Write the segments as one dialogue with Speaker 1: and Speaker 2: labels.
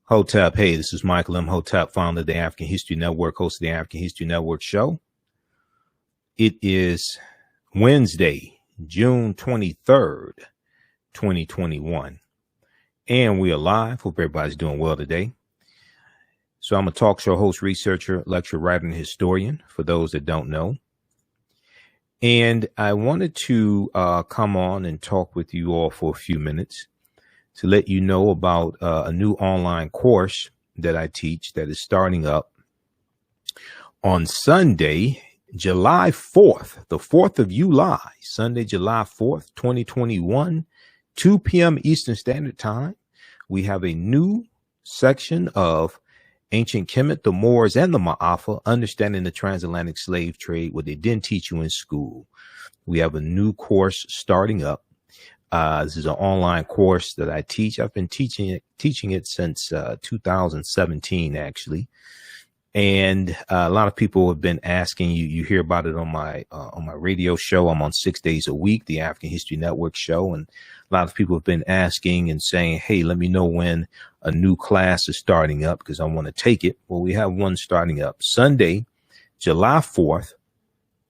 Speaker 1: Hotep. Hey, this is Michael Imhotep, founder of the African History Network, host of the African History Network show. It is Wednesday, June 23rd, 2021. And we are live. Hope everybody's doing well today. So I'm a talk show host, researcher, lecturer, writer, and historian, for those that don't know. And I wanted to come on and talk with you all for a few minutes to let you know about a new online course that I teach that is starting up on Sunday, July 4th, the 4th of July, Sunday, July 4th, 2021, 2 p.m. Eastern Standard Time. We have a new section of Ancient Kemet, the Moors, and the Maafa, Understanding the Transatlantic Slave Trade, what they didn't teach you in school. We have a new course starting up. This is an online course that I teach. I've been teaching it since 2017, actually. And a lot of people have been asking you. You hear about it on my radio show. I'm on 6 days a week, the African History Network show. And a lot of people have been asking and saying, hey, let me know when a new class is starting up because I want to take it. Well, we have one starting up Sunday, July 4th,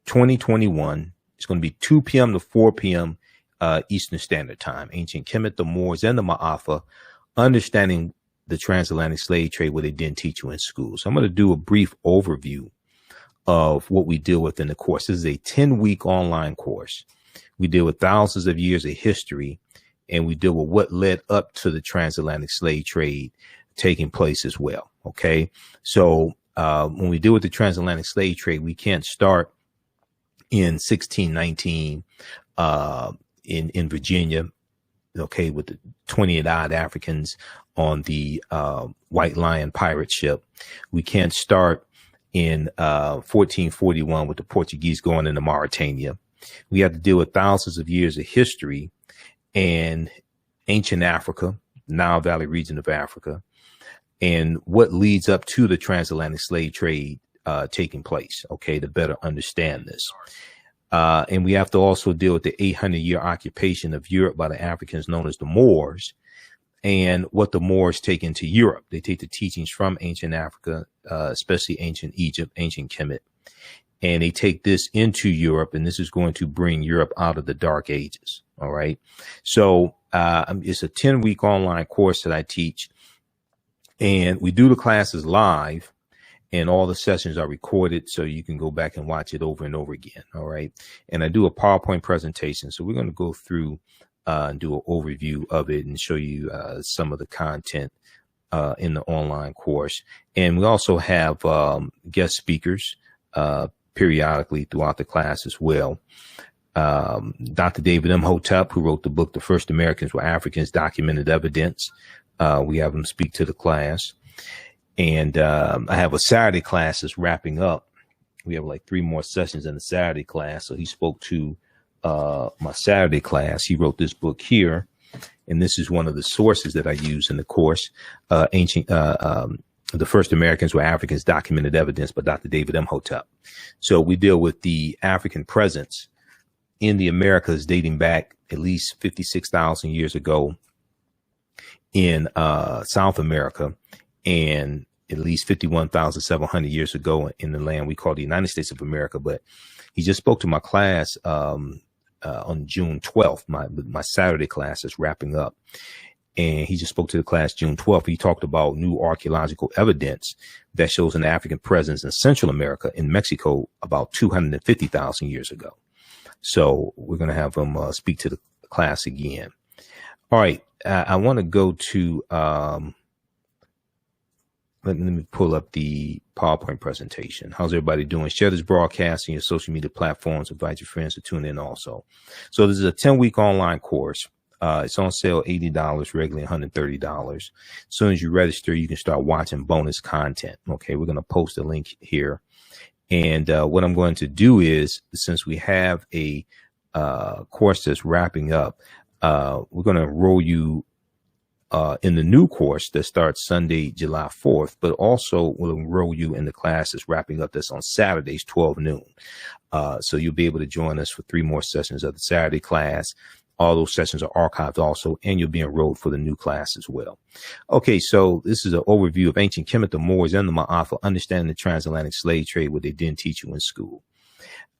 Speaker 1: 2021. It's going to be 2 p.m. to 4 p.m. Eastern Standard Time. Ancient Kemet, the Moors, and the Maafa, Understanding the Transatlantic Slave Trade, what they didn't teach you in school. So I'm going to do a brief overview of what we deal with in the course. This is a 10-week online course. We deal with thousands of years of history, and we deal with what led up to the transatlantic slave trade taking place as well. Okay. So when we deal with the transatlantic slave trade, we can't start in 1619 in Virginia, okay, with the 28 odd Africans on the White Lion pirate ship. We can't start in 1441 with the Portuguese going into Mauritania. We have to deal with thousands of years of history and ancient Africa, Nile Valley region of Africa, and what leads up to the transatlantic slave trade taking place, okay, to better understand this. And we have to also deal with the 800-year occupation of Europe by the Africans known as the Moors, and what the Moors take into Europe. They take the teachings from ancient Africa, especially ancient Egypt, ancient Kemet, and they take this into Europe, and this is going to bring Europe out of the Dark Ages. All right. So it's a 10-week online course that I teach, and we do the classes live. And all the sessions are recorded, so you can go back and watch it over and over again. All right. And I do a PowerPoint presentation. So we're going to go through and do an overview of it and show you some of the content in the online course. And we also have guest speakers periodically throughout the class as well. Dr. David Imhotep, who wrote the book, The First Americans Were Africans, Documented Evidence. We have him speak to the class. And I have a Saturday class that's wrapping up. We have like 3 more sessions in the Saturday class. So he spoke to my Saturday class. He wrote this book here. And this is one of the sources that I use in the course. The First Americans Were Africans, Documented Evidence by Dr. David Imhotep. So we deal with the African presence in the Americas dating back at least 56,000 years ago in South America, and at least 51,700 years ago in the land we call the United States of America. But he just spoke to my class on June 12th. My Saturday class is wrapping up. And he just spoke to the class June 12th. He talked about new archaeological evidence that shows an African presence in Central America, in Mexico, about 250,000 years ago. So we're going to have him speak to the class again. All right. I want to go to let me pull up the PowerPoint presentation. How's everybody doing? Share this broadcast on your social media platforms. Invite your friends to tune in also. So this is a 10-week online course. It's on sale, $80, regularly $130. As soon as you register, you can start watching bonus content. Okay, we're going to post a link here. And what I'm going to do is, since we have a course that's wrapping up, we're going to enroll you in the new course that starts Sunday, July 4th, but also will enroll you in the class that's wrapping up that's on Saturdays, 12 noon. So you'll be able to join us for 3 more sessions of the Saturday class. All those sessions are archived also, and you'll be enrolled for the new class as well. Okay, so this is an overview of ancient Kemet, the Moors, and the Maafa, understanding the transatlantic slave trade, what they didn't teach you in school.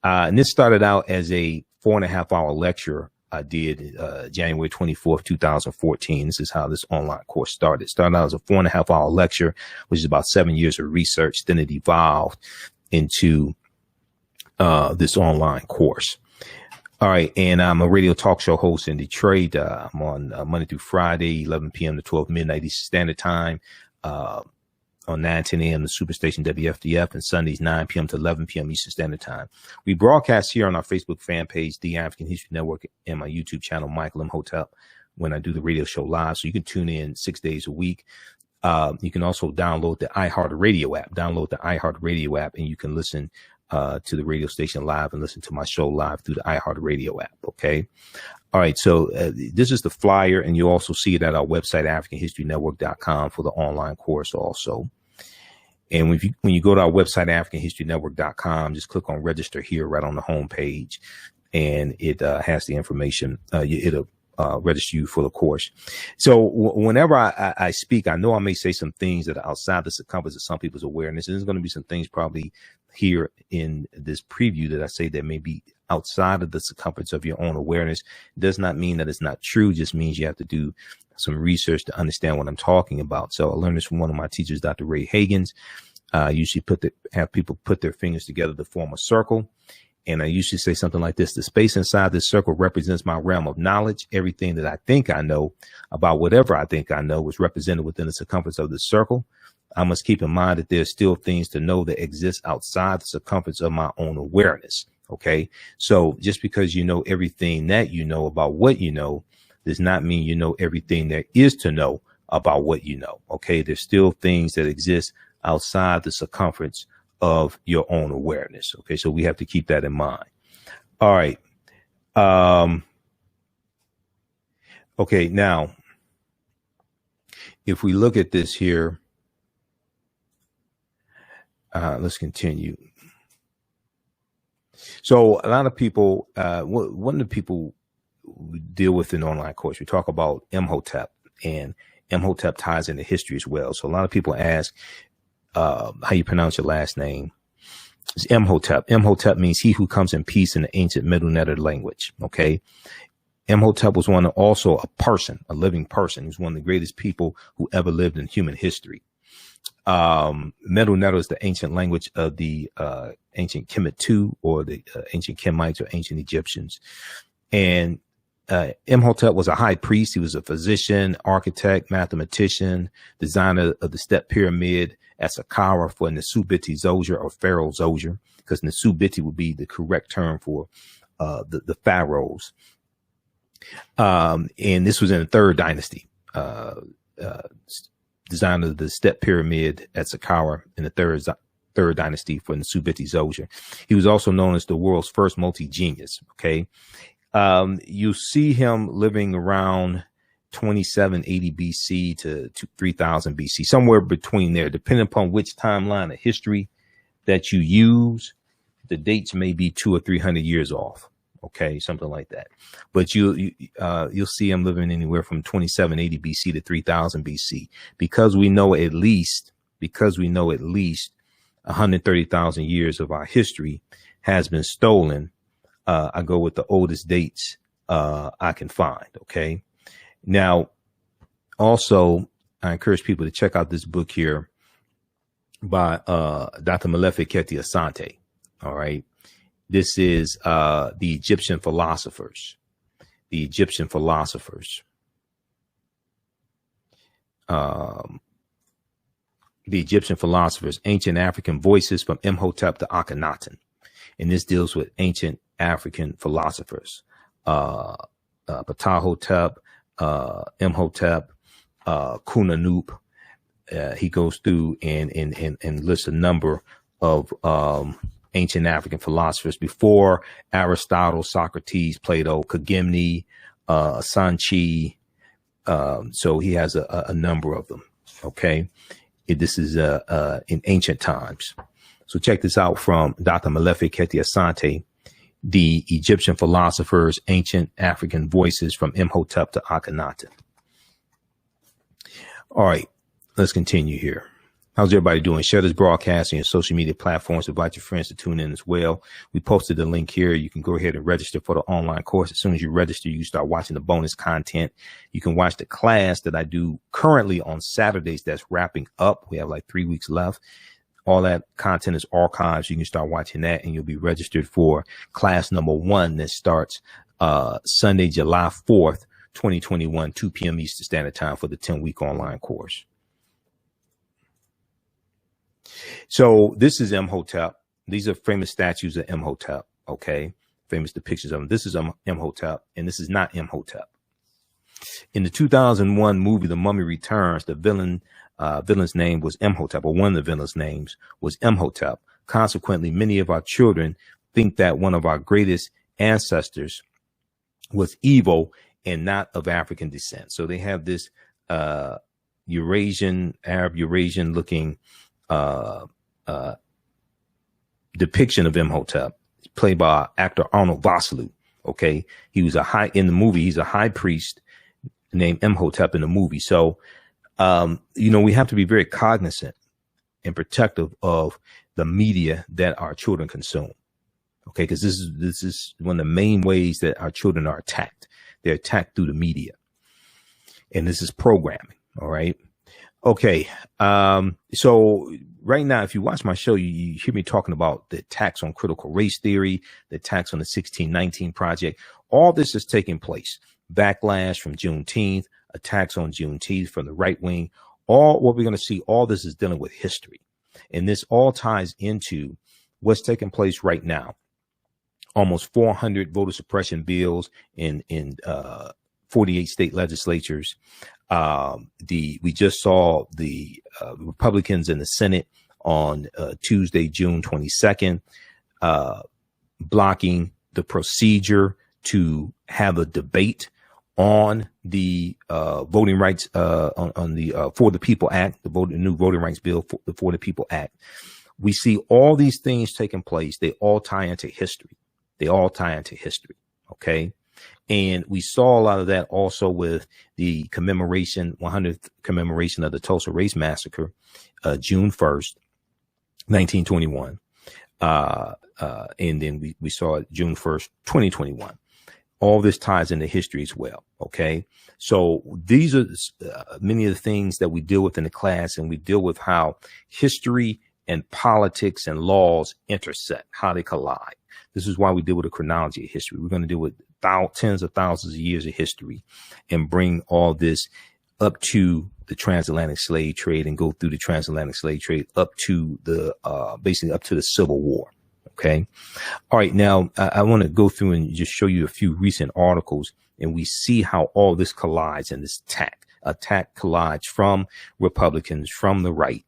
Speaker 1: And this started out as a 4.5-hour lecture I did January 24th, 2014. This is how this online course started. It started out as a 4.5-hour lecture, which is about 7 years of research. Then it evolved into this online course. All right. And I'm a radio talk show host in Detroit. I'm on Monday through Friday, 11 p.m. to 12 midnight Eastern Standard Time, on 9:10 a.m. the Superstation WFDF, and Sundays 9 p.m. to 11 p.m. Eastern Standard Time. We broadcast here on our Facebook fan page, The African History Network, and my YouTube channel, Michael Imhotep, when I do the radio show live. So you can tune in 6 days a week. You can also download the iHeartRadio app. Download the iHeartRadio app, and you can listen to the radio station live and listen to my show live through the iHeartRadio app. Okay. All right. So this is the flyer, and you also see it at our website, AfricanHistoryNetwork.com, for the online course also. And when you go to our website, AfricanHistoryNetwork.com, just click on register here right on the home page, and it has the information. It'll register you for the course. So whenever I speak, I know I may say some things that are outside the circumference of some people's awareness. And there's going to be some things probably here in this preview that I say that may be outside of the circumference of your own awareness. It does not mean that it's not true. It just means you have to do some research to understand what I'm talking about. So I learned this from one of my teachers, Dr. Ray Hagins. Usually have people put their fingers together to form a circle. And I usually say something like this: the space inside this circle represents my realm of knowledge. Everything that I think I know about whatever I think I know is represented within the circumference of this circle. I must keep in mind that there's still things to know that exist outside the circumference of my own awareness. Okay. So just because you know everything that you know about what you know does not mean you know everything there is to know about what you know. Okay. There's still things that exist outside the circumference of your own awareness. Okay. So we have to keep that in mind. All right. Okay. Now, if we look at this here, let's continue. So a lot of people, one of the people we deal with in the online course, we talk about Imhotep, and Imhotep ties into history as well. So a lot of people ask, how you pronounce your last name. It's Imhotep. Imhotep means he who comes in peace in the ancient Middle Netter language. Okay. Imhotep was also a person, a living person. He was one of the greatest people who ever lived in human history. Middle Netter is the ancient language of the ancient Kemet II, or the ancient Kemites, or ancient Egyptians. And Imhotep was a high priest. He was a physician, architect, mathematician, designer of the step pyramid at Saqqara for Nesubiti Zoser, or Pharaoh Zoser, because Nesubiti would be the correct term for the pharaohs. And this was in the third dynasty. Designer of the step pyramid at Saqqara in the third dynasty for Nesubiti Zoser. He was also known as the world's first multi-genius. Okay. You see him living around 2780 BC to 3000 BC, somewhere between there, depending upon which timeline of history that you use. The dates may be 200 or 300 years off. Okay, something like that. But you'll see him living anywhere from 2780 BC to 3000 BC, because we know at least 130,000 years of our history has been stolen. I go with the oldest dates I can find. Okay. Now, also, I encourage people to check out this book here by Dr. Molefi Keti Asante. All right. This is the Egyptian philosophers. The Egyptian philosophers. The Egyptian philosophers, ancient African voices from Imhotep to Akhenaten. And this deals with ancient African philosophers. Ptahhotep, Imhotep, Kunanup. He goes through and lists a number of ancient African philosophers before Aristotle, Socrates, Plato, Kagimni, Sanchi. So he has a number of them. Okay. This is in ancient times. So check this out from Dr. Molefi Keti Asante. the Egyptian philosophers, ancient African voices from Imhotep to Akhenaten. All right, let's continue here. How's everybody doing? Share this broadcast on your social media platforms. Invite your friends to tune in as well. We posted the link here. You can go ahead and register for the online course. As soon as you register, you start watching the bonus content. You can watch the class that I do currently on Saturdays that's wrapping up. We have like 3 weeks left. All that content is archived. You can start watching that, and you'll be registered for class number 1 that starts Sunday, July 4th, 2021, 2 p.m. Eastern Standard Time for the 10-week online course. So this is Imhotep. These are famous statues of Imhotep. Okay. Famous depictions of him. This is Imhotep, and this is not Imhotep. In the 2001 movie, The Mummy Returns, the villain's name was Imhotep, or one of the villain's names was Imhotep. Consequently, many of our children think that one of our greatest ancestors was evil and not of African descent. So they have this Arab Eurasian looking depiction of Imhotep, played by actor Arnold Vosloo. Okay, he was in the movie. He's a high priest named Imhotep in the movie. So, we have to be very cognizant and protective of the media that our children consume. Okay, because this is one of the main ways that our children are attacked. They're attacked through the media, and this is programming. All right. Okay. So right now, if you watch my show, you hear me talking about the attacks on critical race theory, the attacks on the 1619 Project. All this is taking place. Backlash from Juneteenth, attacks on Juneteenth from the right wing. All what we're going to see, all this is dealing with history. And this all ties into what's taking place right now. Almost 400 voter suppression bills in 48 state legislatures. We just saw the Republicans in the Senate on Tuesday, June 22nd, blocking the procedure to have a debate on the voting rights on the For the People Act, the new voting rights bill, for the People Act. We see all these things taking place. They all tie into history. Okay. And we saw a lot of that also with the 100th commemoration of the Tulsa Race Massacre, June 1st, 1921. And then we saw it June 1st, 2021. All this ties into history as well. Okay. So these are many of the things that we deal with in the class, and we deal with how history and politics and laws intersect, how they collide. This is why we deal with a chronology of history. We're going to deal with tens of thousands of years of history and bring all this up to the transatlantic slave trade and go through the transatlantic slave trade up to the basically up to the Civil War. Okay. All right. Now I want to go through and just show you a few recent articles, and we see how all this collides, and this attack collides from Republicans, from the right,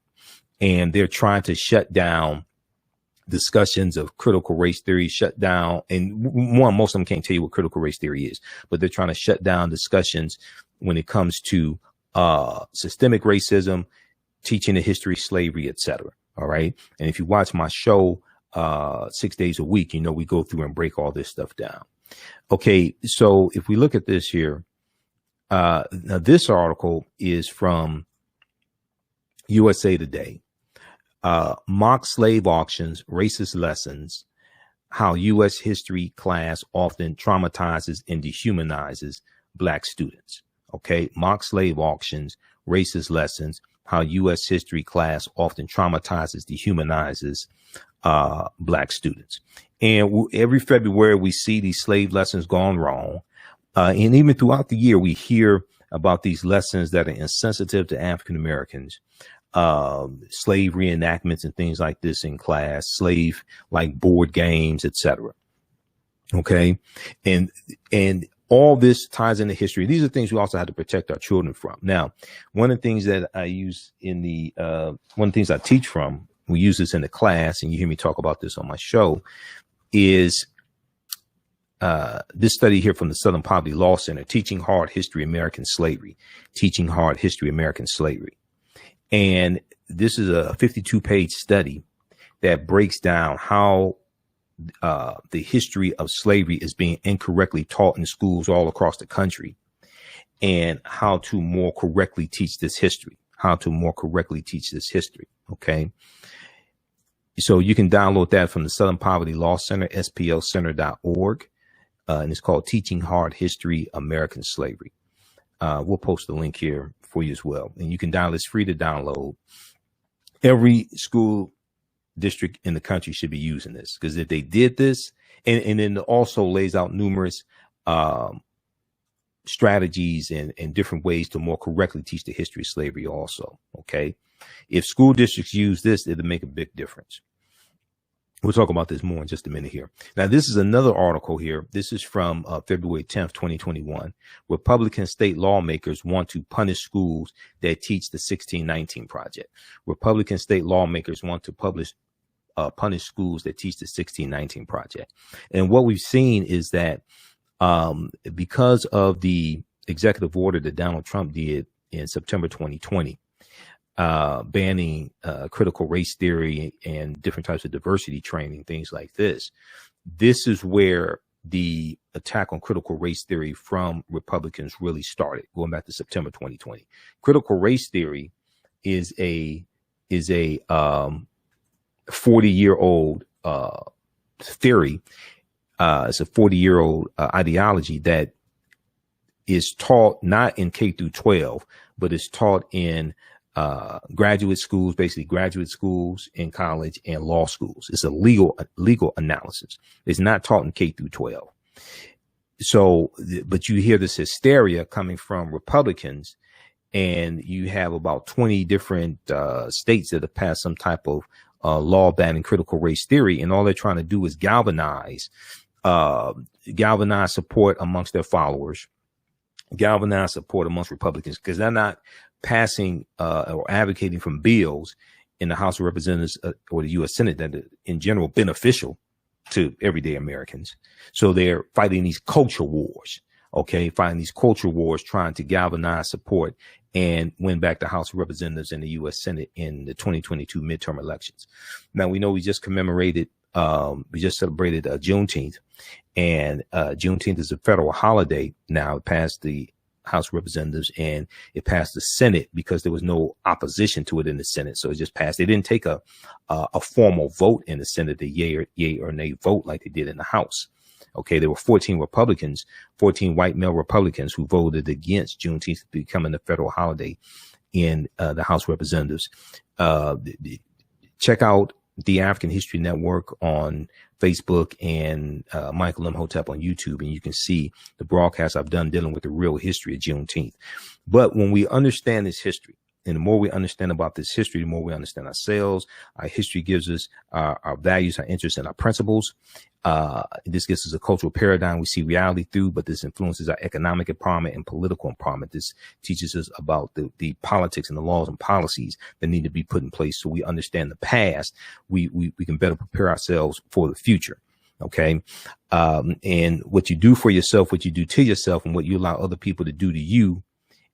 Speaker 1: and they're trying to shut down discussions of critical race theory, shut down. And most of them can't tell you what critical race theory is, but they're trying to shut down discussions when it comes to systemic racism, teaching the history of slavery, etc. All right. And if you watch my show 6 days a week, we go through and break all this stuff down. Okay. So if we look at this here, now this article is from USA Today. Mock slave auctions, racist lessons, how U.S. history class often traumatizes and dehumanizes Black students. Okay. Mock slave auctions, racist lessons, how U.S. history class often traumatizes, dehumanizes Black students. And every February we see these slave lessons gone wrong. And even throughout the year, we hear about these lessons that are insensitive to African Americans. Slave reenactments and things like this in class, slave like board games, etc. Okay. And all this ties into history. These are things we also have to protect our children from. Now, one of the things that I use in one of the things I teach from, we use this in the class, and you hear me talk about this on my show, is this study here from the Southern Poverty Law Center, Teaching Hard History American Slavery. And this is a 52-page study that breaks down how the history of slavery is being incorrectly taught in schools all across the country, and how to more correctly teach this history. Okay. So you can download that from the Southern Poverty Law Center, splcenter.org. And it's called Teaching Hard History, American Slavery. We'll post the link here for you as well. And you can download, it's free to download. Every school district in the country should be using this, because if they did this, and then it also lays out numerous strategies and different ways to more correctly teach the history of slavery also. Okay. If school districts use this, it'll make a big difference. We'll talk about this more in just a minute here. Now, this is another article here. This is from February 10th, 2021. Republican state lawmakers want to punish schools that teach the 1619 Project. Republican state lawmakers want to punish schools that teach the 1619 Project. And what we've seen is that because of the executive order that Donald Trump did in September 2020, banning critical race theory and different types of diversity training, things like this. This is where the attack on critical race theory from Republicans really started, going back to September 2020. Critical race theory is a 40-year-old theory. It's a 40-year-old ideology that is taught not in K through 12, but is taught in graduate schools, basically graduate schools in college and law schools. It's a legal analysis. It's not taught in K through 12. So, but you hear this hysteria coming from Republicans, and you have about 20 different states that have passed some type of law banning critical race theory, and all they're trying to do is galvanize support amongst their followers, galvanize support amongst Republicans, because they're not passing or advocating from bills in the House of Representatives or the U.S. Senate that are in general beneficial to everyday Americans. So they're fighting these culture wars, fighting these culture wars, trying to galvanize support and win back the House of Representatives and the U.S. Senate in the 2022 midterm elections. Now, we know we just celebrated Juneteenth, and Juneteenth is a federal holiday now. It passed the House of Representatives and it passed the Senate because there was no opposition to it in the Senate. So it just passed. They didn't take a formal vote in the Senate, the yay or nay vote like they did in the House. Okay, there were 14 Republicans, 14 white male Republicans who voted against Juneteenth becoming a federal holiday in the House of Representatives. Check out the African History Network on Facebook and Michael Imhotep on YouTube, and you can see the broadcast I've done dealing with the real history of Juneteenth. But when we understand this history, and the more we understand about this history, the more we understand ourselves. Our history gives us our values, our interests, and our principles. This gives us a cultural paradigm we see reality through, but this influences our economic empowerment and political empowerment. This teaches us about the politics and the laws and policies that need to be put in place so we understand the past. We can better prepare ourselves for the future. Okay. And what you do for yourself, what you do to yourself, and what you allow other people to do to you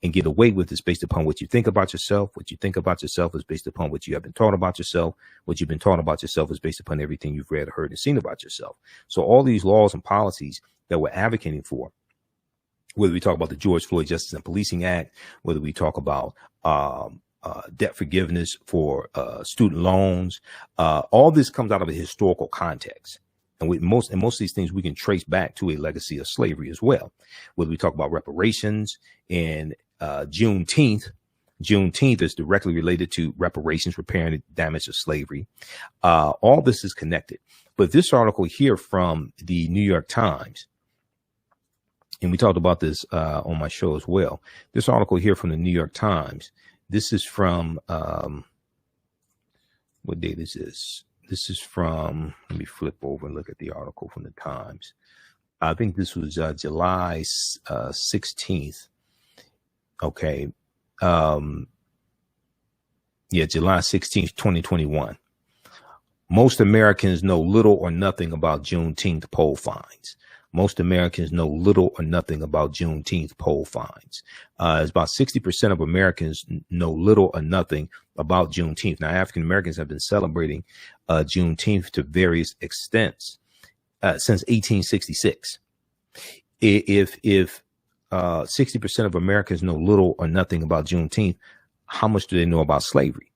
Speaker 1: and get away with is based upon what you think about yourself. What you think about yourself is based upon what you have been taught about yourself. What you've been taught about yourself is based upon everything you've read, heard, and seen about yourself. So all these laws and policies that we're advocating for, whether we talk about the George Floyd Justice and Policing Act, whether we talk about debt forgiveness for student loans, all this comes out of a historical context. And most of these things we can trace back to a legacy of slavery as well. Whether we talk about reparations and Juneteenth is directly related to reparations, repairing the damage of slavery. All this is connected. But this article here from the New York Times, and we talked about this on my show as well. This article here from the New York Times, this is from, what date is this? This is from, let me flip over and look at the article from the Times. I think this was July 16th. Okay. July 16th, 2021. Most Americans know little or nothing about Juneteenth poll finds. Most Americans know little or nothing about Juneteenth poll finds. It's about 60% of Americans know little or nothing about Juneteenth. Now, African Americans have been celebrating Juneteenth to various extents. since 1866. If 60% of Americans know little or nothing about Juneteenth, how much do they know about slavery?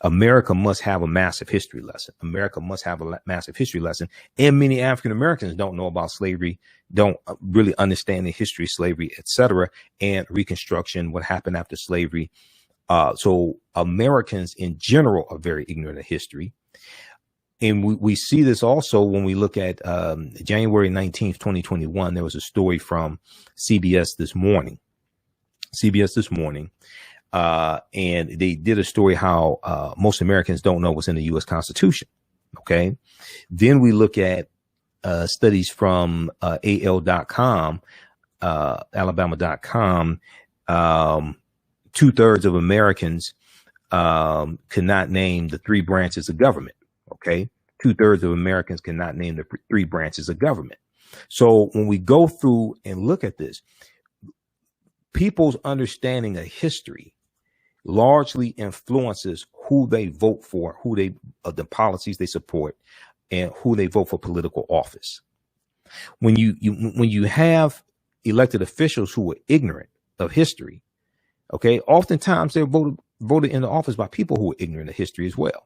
Speaker 1: America must have a massive history lesson. America must have a massive history lesson. And many African Americans don't know about slavery, don't really understand the history of slavery, etc., and Reconstruction, what happened after slavery. So Americans in general are very ignorant of history. And we see this also when we look at January 19th, 2021. There was a story from CBS this morning. And they did a story how most Americans don't know what's in the U.S. Constitution. Okay. Then we look at studies from AL.com, Alabama.com. 2/3 of Americans cannot name the three branches of government. Okay. 2/3 of Americans cannot name the three branches of government. So when we go through and look at this, people's understanding of history largely influences who they vote for, the policies they support, and who they vote for political office. When you have elected officials who are ignorant of history, okay, oftentimes they're voted into office by people who are ignorant of history as well.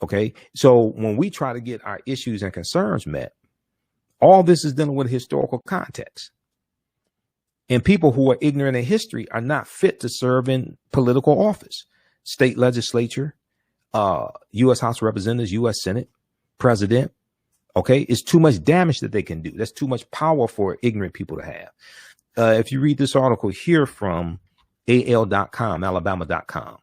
Speaker 1: Okay, so when we try to get our issues and concerns met, all this is dealing with historical context. And people who are ignorant of history are not fit to serve in political office, state legislature, U.S. House of Representatives, U.S. Senate, president. Okay, it's too much damage that they can do. That's too much power for ignorant people to have. If you read this article here from AL.com, Alabama.com,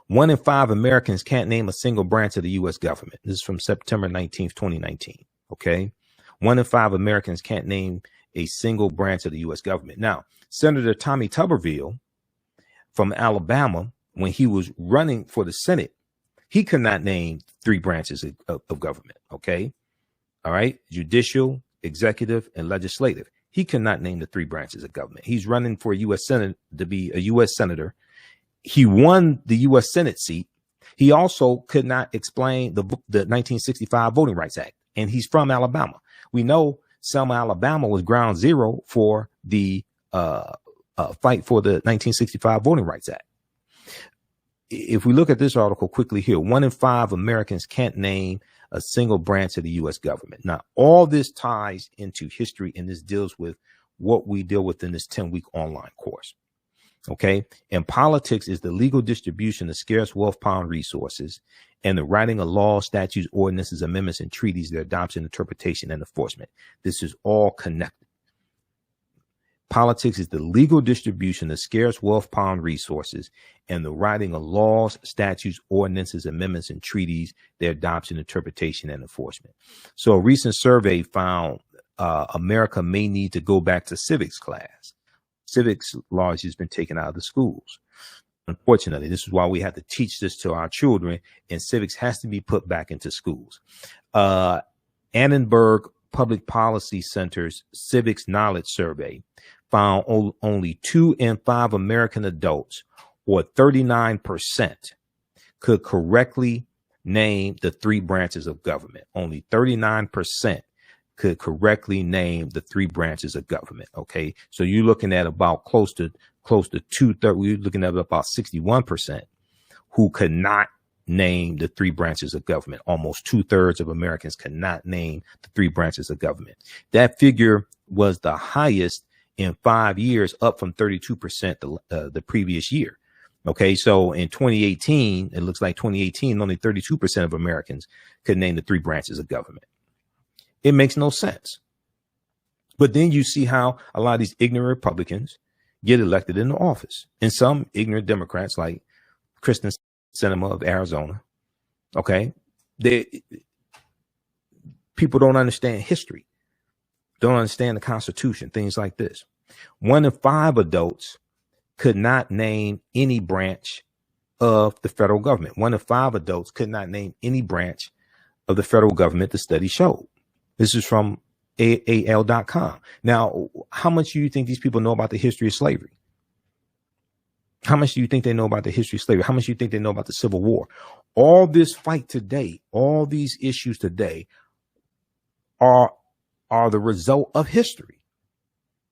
Speaker 1: 1 in 5 Americans can't name a single branch of the U.S. government. This is from September 19th, 2019. Okay. 1 in 5 Americans can't name a single branch of the U.S. government. Now, Senator Tommy Tuberville from Alabama, when he was running for the Senate, he could not name 3 branches of government. Okay. All right. Judicial, executive, and legislative. He cannot name the 3 branches of government. He's running for a U.S. Senate to be a U.S. Senator. He won the U.S. Senate seat. He also could not explain the 1965 Voting Rights Act, and he's from Alabama. We know Selma, Alabama was ground zero for the fight for the 1965 Voting Rights Act. If we look at this article quickly here, 1 in 5 Americans can't name a single branch of the U.S. government. Now, all this ties into history, and this deals with what we deal with in this 10-week online course. Okay. And politics is the legal distribution of scarce wealth pound resources and the writing of laws, statutes, ordinances, amendments, and treaties, their adoption, interpretation, and enforcement. This is all connected. Politics is the legal distribution of scarce wealth pound resources and the writing of laws, statutes, ordinances, amendments, and treaties, their adoption, interpretation, and enforcement. So a recent survey found America may need to go back to civics class. Civics largely has been taken out of the schools. Unfortunately, this is why we have to teach this to our children, and civics has to be put back into schools. Annenberg Public Policy Center's Civics Knowledge Survey found only 2 in 5 American adults, or 39%, could correctly name the 3 branches of government. Only 39% could correctly name the 3 branches of government. Okay. So you're looking at about close to 2/3. We're looking at about 61% who could not name the 3 branches of government. Almost 2/3 of Americans cannot name the 3 branches of government. That figure was the highest in 5 years, up from 32% the previous year. Okay. So in 2018, it looks like 2018, only 32% of Americans could name the 3 branches of government. It makes no sense. But then you see how a lot of these ignorant Republicans get elected into office, and some ignorant Democrats like Kristen Sinema of Arizona. Okay. People don't understand history, don't understand the Constitution, things like this. 1 in 5 adults could not name any branch of the federal government. 1 in 5 adults could not name any branch of the federal government, the study showed. This is from AL.com. Now, how much do you think these people know about the history of slavery? How much do you think they know about the history of slavery? How much do you think they know about the Civil War? All this fight today, all these issues today are the result of history.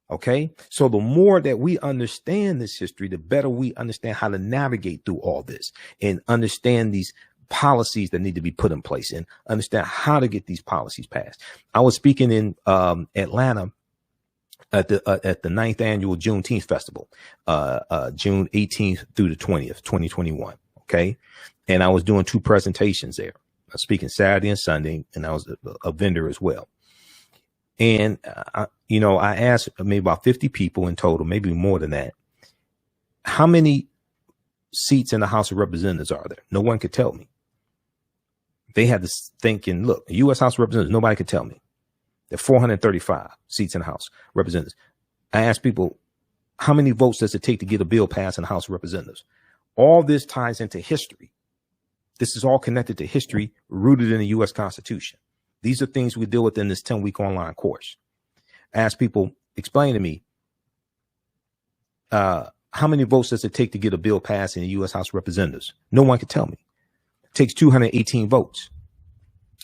Speaker 1: Okay, so the more that we understand this history, the better we understand how to navigate through all this and understand these policies that need to be put in place and understand how to get these policies passed. I was speaking in Atlanta at the 9th annual Juneteenth festival, June 18th through the 20th, 2021. Okay, and I was doing 2 presentations there. I was speaking Saturday and Sunday, and I was a vendor as well. And, I asked maybe about 50 people in total, maybe more than that. How many seats in the House of Representatives are there? No one could tell me. They had this thinking, look, the U.S. House of Representatives, nobody could tell me. There are 435 seats in the House of Representatives. I asked people, how many votes does it take to get a bill passed in the House of Representatives? All this ties into history. This is all connected to history rooted in the U.S. Constitution. These are things we deal with in this 10-week online course. Ask people, explain to me, how many votes does it take to get a bill passed in the U.S. House of Representatives? No one could tell me. It takes 218 votes,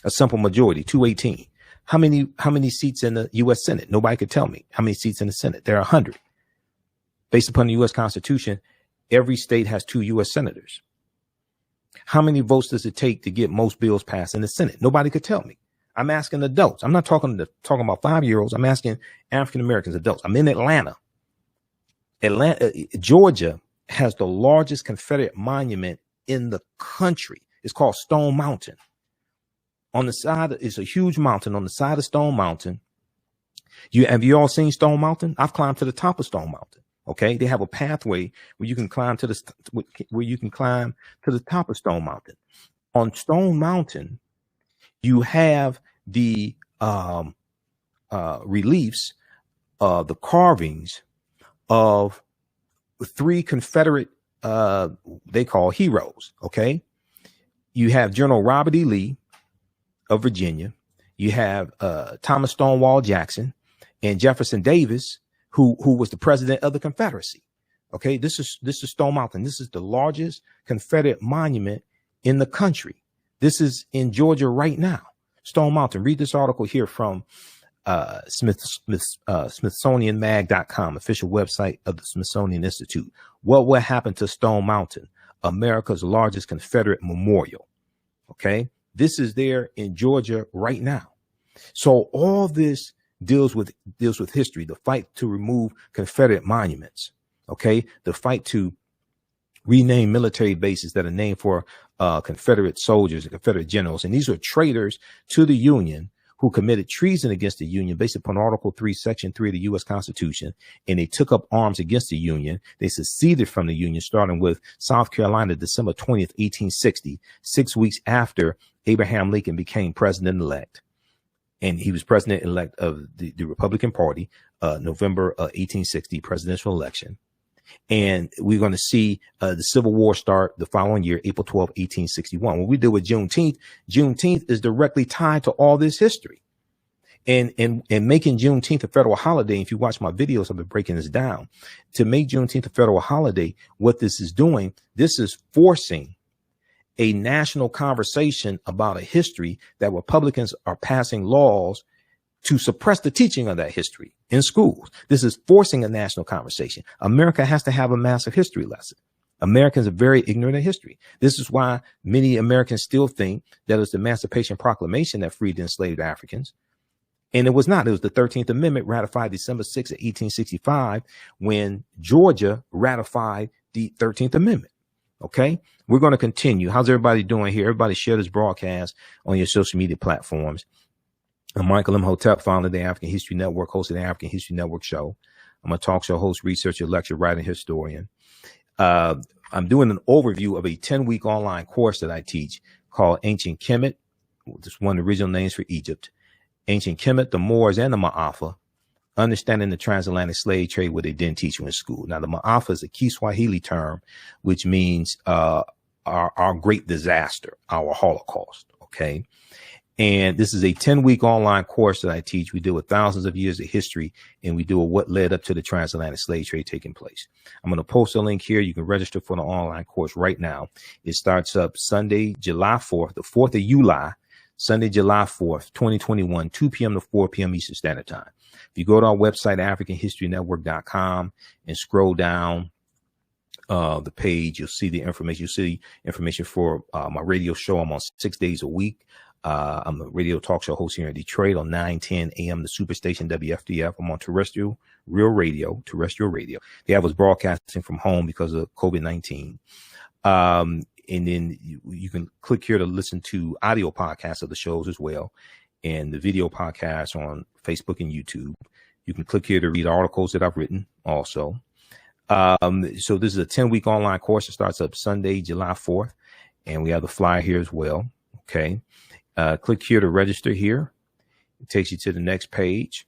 Speaker 1: a simple majority, 218. How many seats in the U.S. Senate? Nobody could tell me. How many seats in the Senate? There are 100. Based upon the U.S. Constitution, every state has 2 U.S. senators. How many votes does it take to get most bills passed in the Senate? Nobody could tell me. I'm asking adults. I'm not talking about 5-year-olds. I'm asking African Americans, adults. I'm in Atlanta. Georgia has the largest Confederate monument in the country. It's called Stone Mountain. On the side, it's a huge mountain. On the side of Stone Mountain, have you all seen Stone Mountain? I've climbed to the top of Stone Mountain. Okay, they have a pathway where you can climb to the top of Stone Mountain. On Stone Mountain, you have the reliefs, the carvings of 3 Confederate, they call heroes. Okay. You have General Robert E. Lee of Virginia. You have Thomas Stonewall Jackson and Jefferson Davis, who was the president of the Confederacy. Okay. This is Stone Mountain. This is the largest Confederate monument in the country. This is in Georgia right now. Stone Mountain. Read this article here from SmithsonianMag.com, official website of the Smithsonian Institute. What will happen to Stone Mountain, America's largest Confederate memorial? Okay, this is there in Georgia right now. So all this deals with history, the fight to remove Confederate monuments. Okay, the fight to rename military bases that are named for Confederate soldiers and Confederate generals. And these are traitors to the Union who committed treason against the Union based upon Article 3, Section 3 of the U.S. Constitution. And they took up arms against the Union. They seceded from the Union, starting with South Carolina, December 20th, 1860, 6 weeks after Abraham Lincoln became president-elect. And he was president-elect of the Republican Party, November 1860 presidential election. And we're going to see the Civil War start the following year, April 12, 1861. When we deal with Juneteenth is directly tied to all this history. And making Juneteenth a federal holiday, if you watch my videos, I've been breaking this down. To make Juneteenth a federal holiday, what this is doing, this is forcing a national conversation about a history that Republicans are passing laws to suppress the teaching of that history in schools. This is forcing a national conversation. America has to have a massive history lesson. Americans are very ignorant of history. This is why many Americans still think that it's the Emancipation Proclamation that freed the enslaved Africans. And it was not. It was the 13th Amendment ratified December 6th, 1865, when Georgia ratified the 13th Amendment. Okay, we're going to continue. How's everybody doing here? Everybody share this broadcast on your social media platforms. I'm Michael Imhotep, founder of the African History Network, host of the African History Network show. I'm a talk show host, researcher, lecturer, writer, historian. I'm doing an overview of a 10-week online course that I teach called Ancient Kemet. This is one of the original names for Egypt. Ancient Kemet, the Moors, and the Maafa. Understanding the transatlantic slave trade, what they didn't teach you in school. Now, the Maafa is a Kiswahili term, which means our great disaster, our Holocaust. Okay. And this is a 10-week online course that I teach. We deal with thousands of years of history, and we deal with what led up to the transatlantic slave trade taking place. I'm going to post a link here. You can register for the online course right now. It starts up Sunday, July 4th, the 4th of July, Sunday, July 4th, 2021, 2 p.m. to 4 p.m. Eastern Standard Time. If you go to our website, AfricanHistoryNetwork.com, and scroll down the page, you'll see the information. You'll see information for my radio show. I'm on 6 days a week. I'm a radio talk show host here in Detroit on 910 a.m. the Superstation WFDF. I'm on terrestrial radio. They have us broadcasting from home because of COVID-19. And then you can click here to listen to audio podcasts of the shows as well, and the video podcasts on Facebook and YouTube. You can click here to read articles that I've written also. So this is a 10-week online course. It starts up Sunday, July 4th, and we have the flyer here as well. Okay. Click here to register here. It takes you to the next page,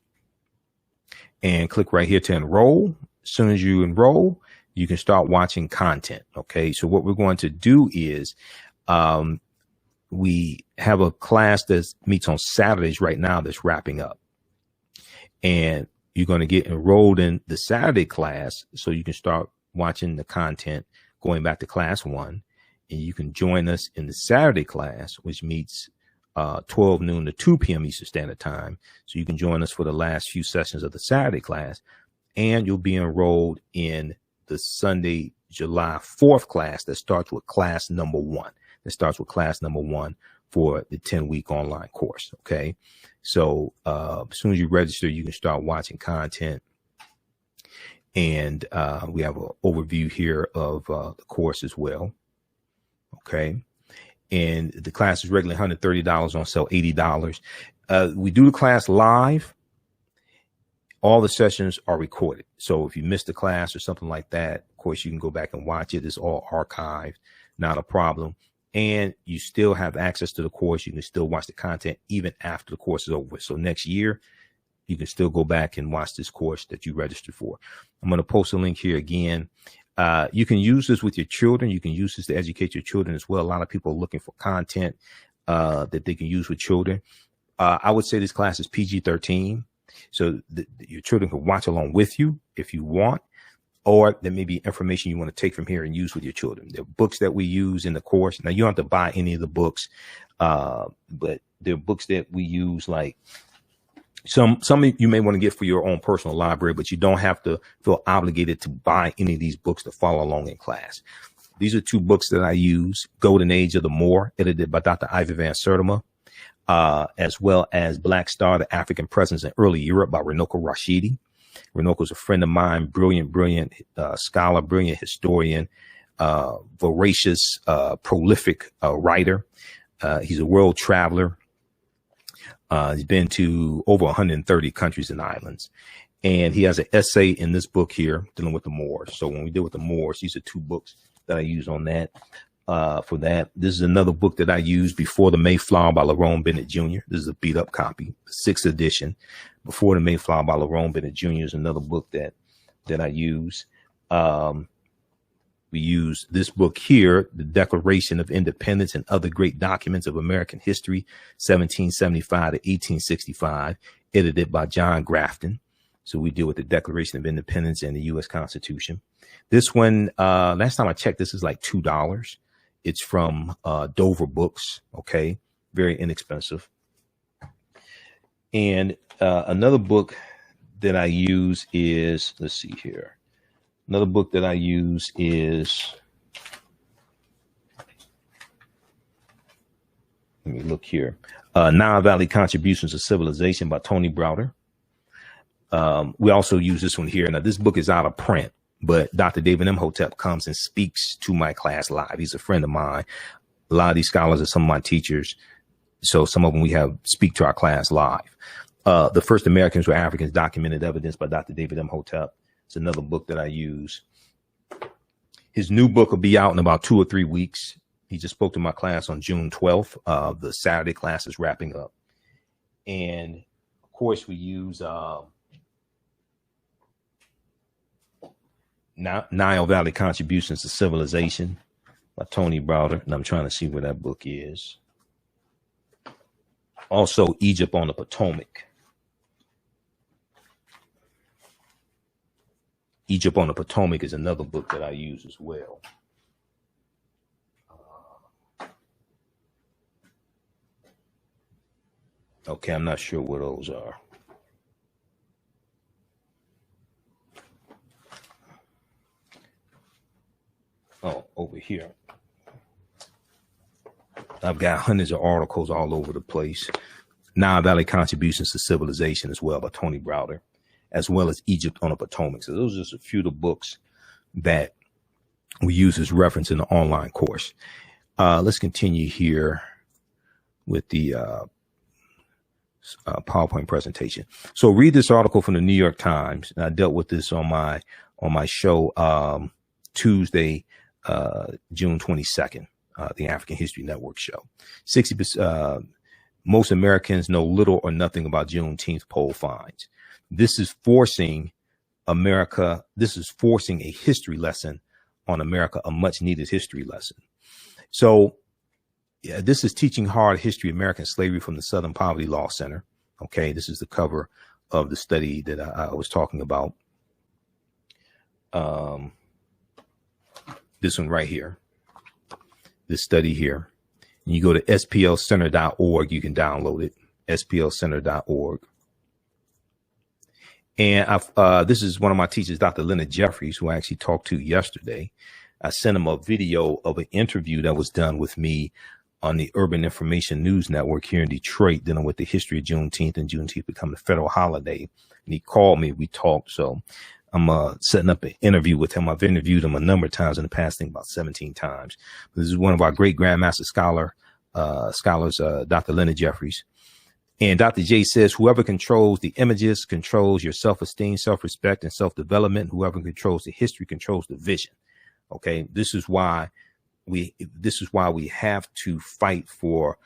Speaker 1: and click right here to enroll. As soon as you enroll, you can start watching content. Okay. So what we're going to do is, we have a class that meets on Saturdays right now that's wrapping up, and you're going to get enrolled in the Saturday class so you can start watching the content going back to class 1, and you can join us in the Saturday class, which meets 12 noon to 2 p.m. Eastern Standard Time. So you can join us for the last few sessions of the Saturday class, and you'll be enrolled in the Sunday, July 4th class that starts with class number 1. For the 10-week online course. Okay. So as soon as you register, you can start watching content. And we have an overview here of the course as well. Okay. And the class is regularly $130, on sale $80. We do the class live. All the sessions are recorded. So if you missed the class or something like that, of course, you can go back and watch it. It's all archived, not a problem. And you still have access to the course. You can still watch the content even after the course is over. So next year, you can still go back and watch this course that you registered for. I'm going to post a link here again. You can use this with your children. You can use this to educate your children as well. A lot of people are looking for content that they can use with children. I would say this class is PG-13. So your children can watch along with you if you want. Or there may be information you want to take from here and use with your children. There are books that we use in the course. Now, you don't have to buy any of the books, but there are books that we use, like some you may want to get for your own personal library, but you don't have to feel obligated to buy any of these books to follow along in class. These are 2 books that I use: Golden Age of the Moor, edited by Dr. Ivy Van Sertima, as well as Black Star, the African Presence in Early Europe by Runoko Rashidi. Runoko's a friend of mine, brilliant scholar, brilliant historian, voracious, prolific writer. He's a world traveler. He's been to over 130 countries and islands. And he has an essay in this book here dealing with the Moors. So when we deal with the Moors, these are 2 books that I use on that. For that, this is another book that I used, Before the Mayflower by Lerone Bennett Jr. This is a beat up copy, the 6th edition. Before the Mayflower by Lerone Bennett Jr. is another book that I use. We use this book here, The Declaration of Independence and Other Great Documents of American History, 1775 to 1865, edited by John Grafton. So we deal with the Declaration of Independence and the U.S. Constitution. This one, last time I checked, this is like $2. It's from Dover Books. Okay. Very inexpensive. And another book that I use is, let's see here. Another book that I use is, let me look here. Nile Valley Contributions to Civilization by Tony Browder. We also use this one here. Now, this book is out of print, but Dr. David Imhotep comes and speaks to my class live. He's a friend of mine. A lot of these scholars are some of my teachers. So some of them we have speak to our class live. The First Americans Were Africans, Documented Evidence by Dr. David Imhotep. It's another book that I use. His new book will be out in about 2 or 3 weeks. He just spoke to my class on June 12th. The Saturday class is wrapping up. And of course, we use Nile Valley Contributions to Civilization by Tony Browder. And I'm trying to see where that book is. Also, Egypt on the Potomac. Egypt on the Potomac is another book that I use as well. Okay, I'm not sure what those are. Oh, over here. I've got hundreds of articles all over the place. Nile Valley Contributions to Civilization as well by Tony Browder, as well as Egypt on the Potomac. So those are just a few of the books that we use as reference in the online course. Let's continue here with the PowerPoint presentation. So read this article from the New York Times. And I dealt with this on my show Tuesday, June 22nd, the African History Network show. 60%. Most Americans know little or nothing about Juneteenth poll finds. This is forcing America. This is forcing a history lesson on America, a much needed history lesson. So yeah, this is Teaching Hard History, American Slavery from the Southern Poverty Law Center. Okay, this is the cover of the study that I was talking about. This one right here, this study here. And you go to splcenter.org, you can download it, splcenter.org. And this is one of my teachers, Dr. Leonard Jeffries, who I actually talked to yesterday. I sent him a video of an interview that was done with me on the Urban Information News Network here in Detroit, dealing with the history of Juneteenth and Juneteenth becoming a federal holiday. And he called me, we talked. So I'm setting up an interview with him. I've interviewed him a number of times in the past, I think about 17 times. This is one of our great Grandmaster scholars, Dr. Leonard Jeffries. And Dr. J says, whoever controls the images controls your self-esteem, self-respect, and self-development. Whoever controls the history controls the vision. Okay, this is why we have to fight for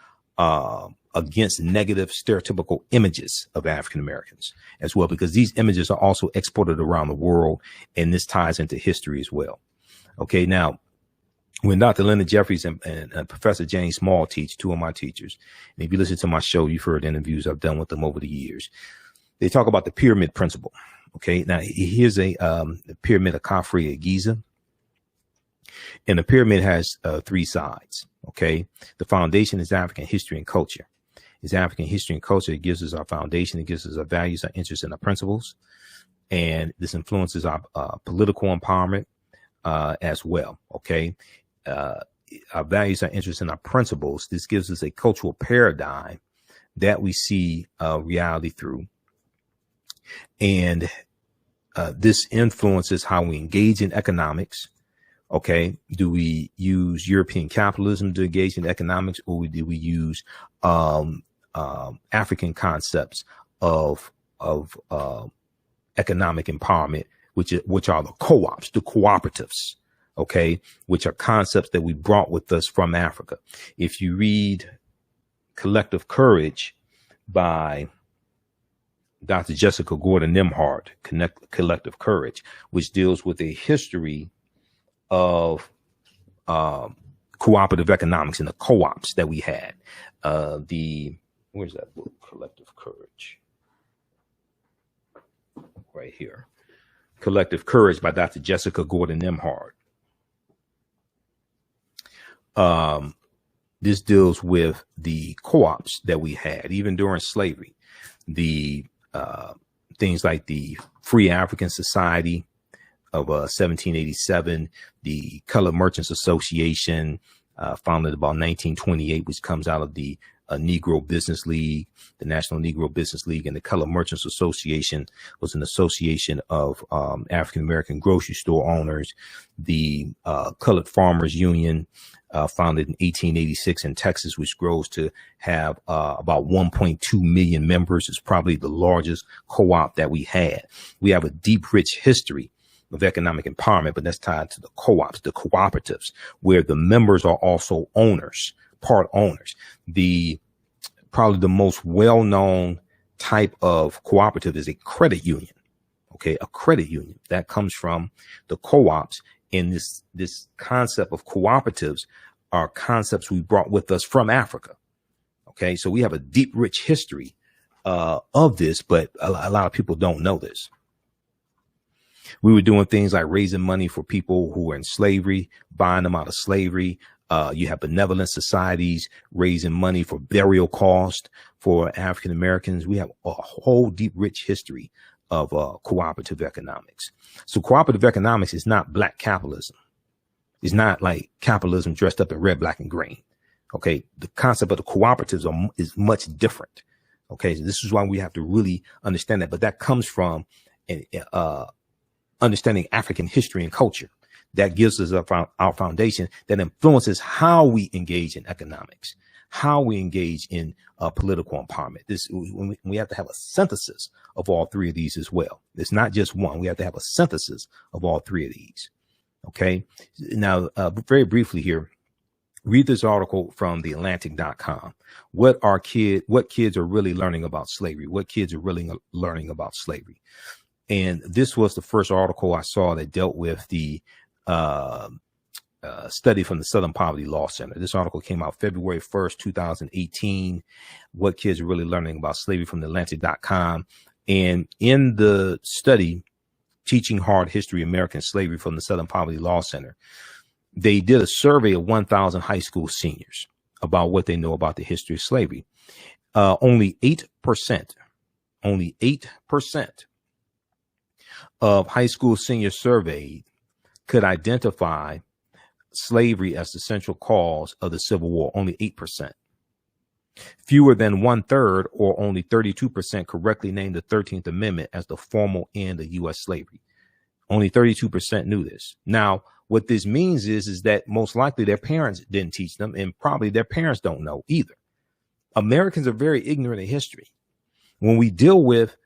Speaker 1: against negative stereotypical images of African Americans as well, because these images are also exported around the world, and this ties into history as well. Okay, now when Dr. Leonard Jeffries and Professor James Small teach, two of my teachers, and if you listen to my show, you've heard interviews I've done with them over the years. They talk about the pyramid principle. Okay, now here's the pyramid of Khafre at Giza. And the pyramid has three sides. Okay, the foundation is African history and culture. It's African history and culture. It gives us our foundation. It gives us our values, our interests, and our principles. And this influences our political empowerment as well. Okay, our values, our interests, and our principles. This gives us a cultural paradigm that we see reality through. And this influences how we engage in economics. Okay, do we use European capitalism to engage in economics, or do we use African concepts of economic empowerment, which are the co-ops, the cooperatives? Okay, which are concepts that we brought with us from Africa. If you read Collective Courage by Dr. Jessica Gordon Nimhart, Collective Courage, which deals with a history of cooperative economics and the co-ops that we had. Where's that book? Collective Courage. Right here. Collective Courage by Dr. Jessica Gordon Nimhart. This deals with the co-ops that we had, even during slavery. The things like the Free African Society of 1787, the Colored Merchants Association, founded about 1928, which comes out of the Negro Business League, the National Negro Business League, and the Colored Merchants Association was an association of African-American grocery store owners. The Colored Farmers Union, founded in 1886 in Texas, which grows to have about 1.2 million members. It's probably the largest co-op that we had. We have a deep, rich history of economic empowerment, but that's tied to the co-ops, the cooperatives, where the members are also owners, part owners. Probably the most well-known type of cooperative is a credit union. Okay, a credit union that comes from the co-ops. And this concept of cooperatives are concepts we brought with us from Africa. Okay, so we have a deep, rich history of this, but a lot of people don't know this. We were doing things like raising money for people who were in slavery, buying them out of slavery, You have benevolent societies raising money for burial costs for African Americans. We have a whole deep, rich history of cooperative economics. So cooperative economics is not black capitalism. It's not like capitalism dressed up in red, black, and green. Okay. The concept of the cooperatives is much different. Okay. So this is why we have to really understand that. But that comes from understanding African history and culture. That gives us our foundation that influences how we engage in economics, how we engage in political empowerment. We have to have a synthesis of all three of these as well. It's not just one. We have to have a synthesis of all three of these. Okay. Now, very briefly here, read this article from theatlantic.com. What kids are really learning about slavery? What kids are really learning about slavery? And this was the first article I saw that dealt with the study from the Southern Poverty Law Center. This article came out February 1st, 2018. What kids are really learning about slavery from theatlantic.com. And in the study, Teaching Hard History American Slavery from the Southern Poverty Law Center, they did a survey of 1,000 high school seniors about what they know about the history of slavery. Only 8% of high school seniors surveyed could identify slavery as the central cause of the Civil War. Only 8%. Fewer than 1/3, or only 32%, correctly named the 13th Amendment as the formal end of U.S. slavery. Only 32% knew this. Now, what this means is that most likely their parents didn't teach them, and probably their parents don't know either. Americans are very ignorant of history. When we deal with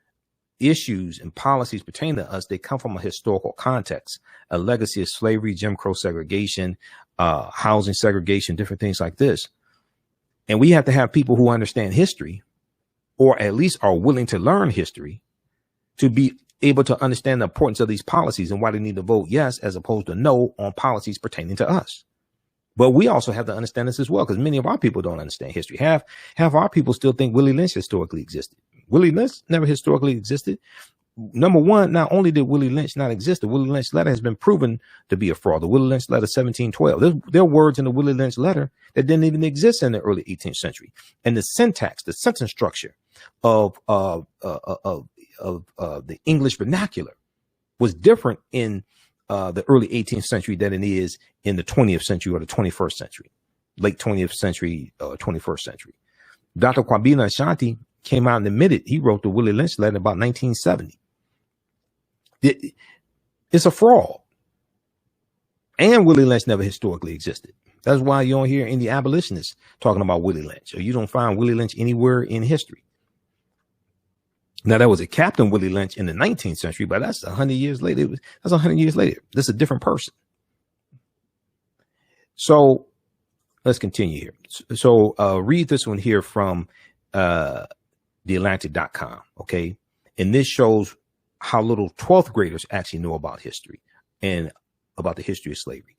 Speaker 1: issues and policies pertaining to us, they come from a historical context, a legacy of slavery, Jim Crow segregation, housing segregation, different things like this. And we have to have people who understand history, or at least are willing to learn history, to be able to understand the importance of these policies and why they need to vote yes as opposed to no on policies pertaining to us. But we also have to understand this as well, because many of our people don't understand history. Half our people still think Willie Lynch historically existed. Willie Lynch never historically existed. Number one, not only did Willie Lynch not exist, the Willie Lynch letter has been proven to be a fraud. The Willie Lynch letter 1712. There are words in the Willie Lynch letter that didn't even exist in the early 18th century. And the syntax, the sentence structure of the English vernacular was different in the early 18th century than it is in the 20th century or the 21st century, late 20th century, 21st century. Dr. Kwabena Ashanti came out and admitted he wrote the Willie Lynch letter about 1970. It's a fraud. And Willie Lynch never historically existed. That's why you don't hear any abolitionists talking about Willie Lynch, or you don't find Willie Lynch anywhere in history. Now, there was a Captain Willie Lynch in the 19th century, but that's 100 years later. That's 100 years later. This is a different person. So let's continue here. So read this one here from theatlantic.com. Okay. And this shows how little 12th graders actually know about history and about the history of slavery.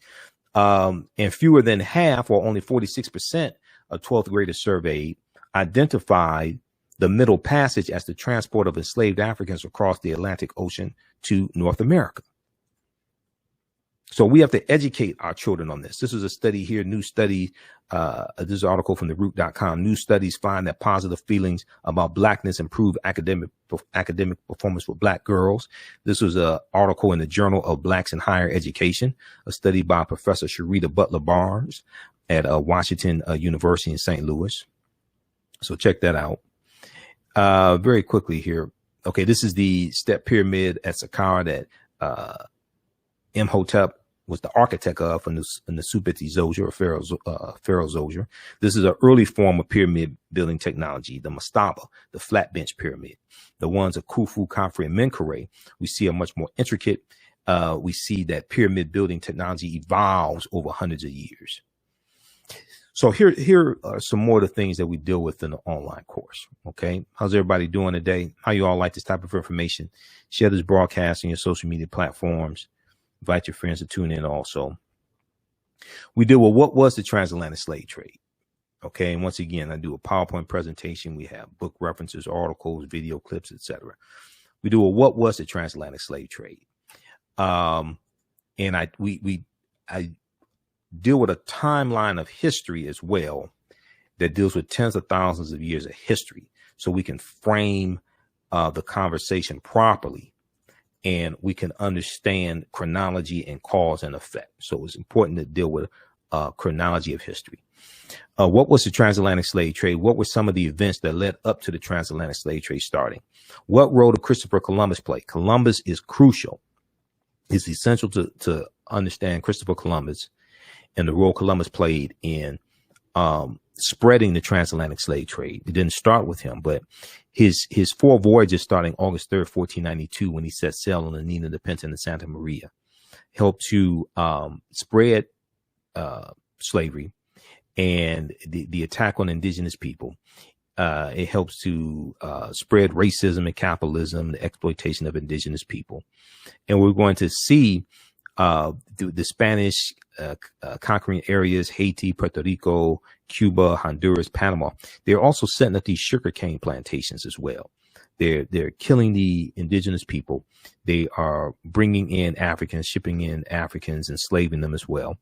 Speaker 1: And fewer than half, or only 46% of 12th graders surveyed, identified the Middle Passage as the transport of enslaved Africans across the Atlantic Ocean to North America. So we have to educate our children on this. This is a study here, new study. This is an article from theroot.com. New studies find that positive feelings about blackness improve academic performance for black girls. This was an article in the Journal of Blacks in Higher Education, a study by Professor Sharita Butler Barnes at Washington University in St. Louis. So check that out. Very quickly here. Okay, this is the step pyramid at Saqqara that Imhotep was the architect of in the Supiti Zoser, or Pharaoh Zoser. This is an early form of pyramid building technology, the mastaba, the flat bench pyramid. The ones of Khufu, Khafre, and Menkaure, we see are much more intricate. We see that pyramid building technology evolves over hundreds of years. So here are some more of the things that we deal with in the online course. Okay. How's everybody doing today? How you all like this type of information? Share this broadcast on your social media platforms. Invite your friends to tune in also. We deal with what was the transatlantic slave trade. Okay. And once again, I do a PowerPoint presentation. We have book references, articles, video clips, etc. We do a what was the transatlantic slave trade. And I deal with a timeline of history as well that deals with tens of thousands of years of history, so we can frame the conversation properly, and we can understand chronology and cause and effect. So it's important to deal with chronology of history. What was the transatlantic slave trade? What were some of the events that led up to the transatlantic slave trade starting? What role did Christopher Columbus play? Columbus is crucial. It's essential to understand Christopher Columbus and the role Columbus played in spreading the transatlantic slave trade. It didn't start with him, but his 4 voyages starting August 3rd, 1492, when he set sail on the Nina, the Pinta, and the Santa Maria, helped to spread slavery and the attack on indigenous people. It helps to spread racism and capitalism, the exploitation of indigenous people. And we're going to see the Spanish conquering areas, Haiti, Puerto Rico, Cuba, Honduras, Panama. They're also setting up these sugarcane plantations as well. They're killing the indigenous people. They are bringing in Africans, shipping in Africans, enslaving them as well.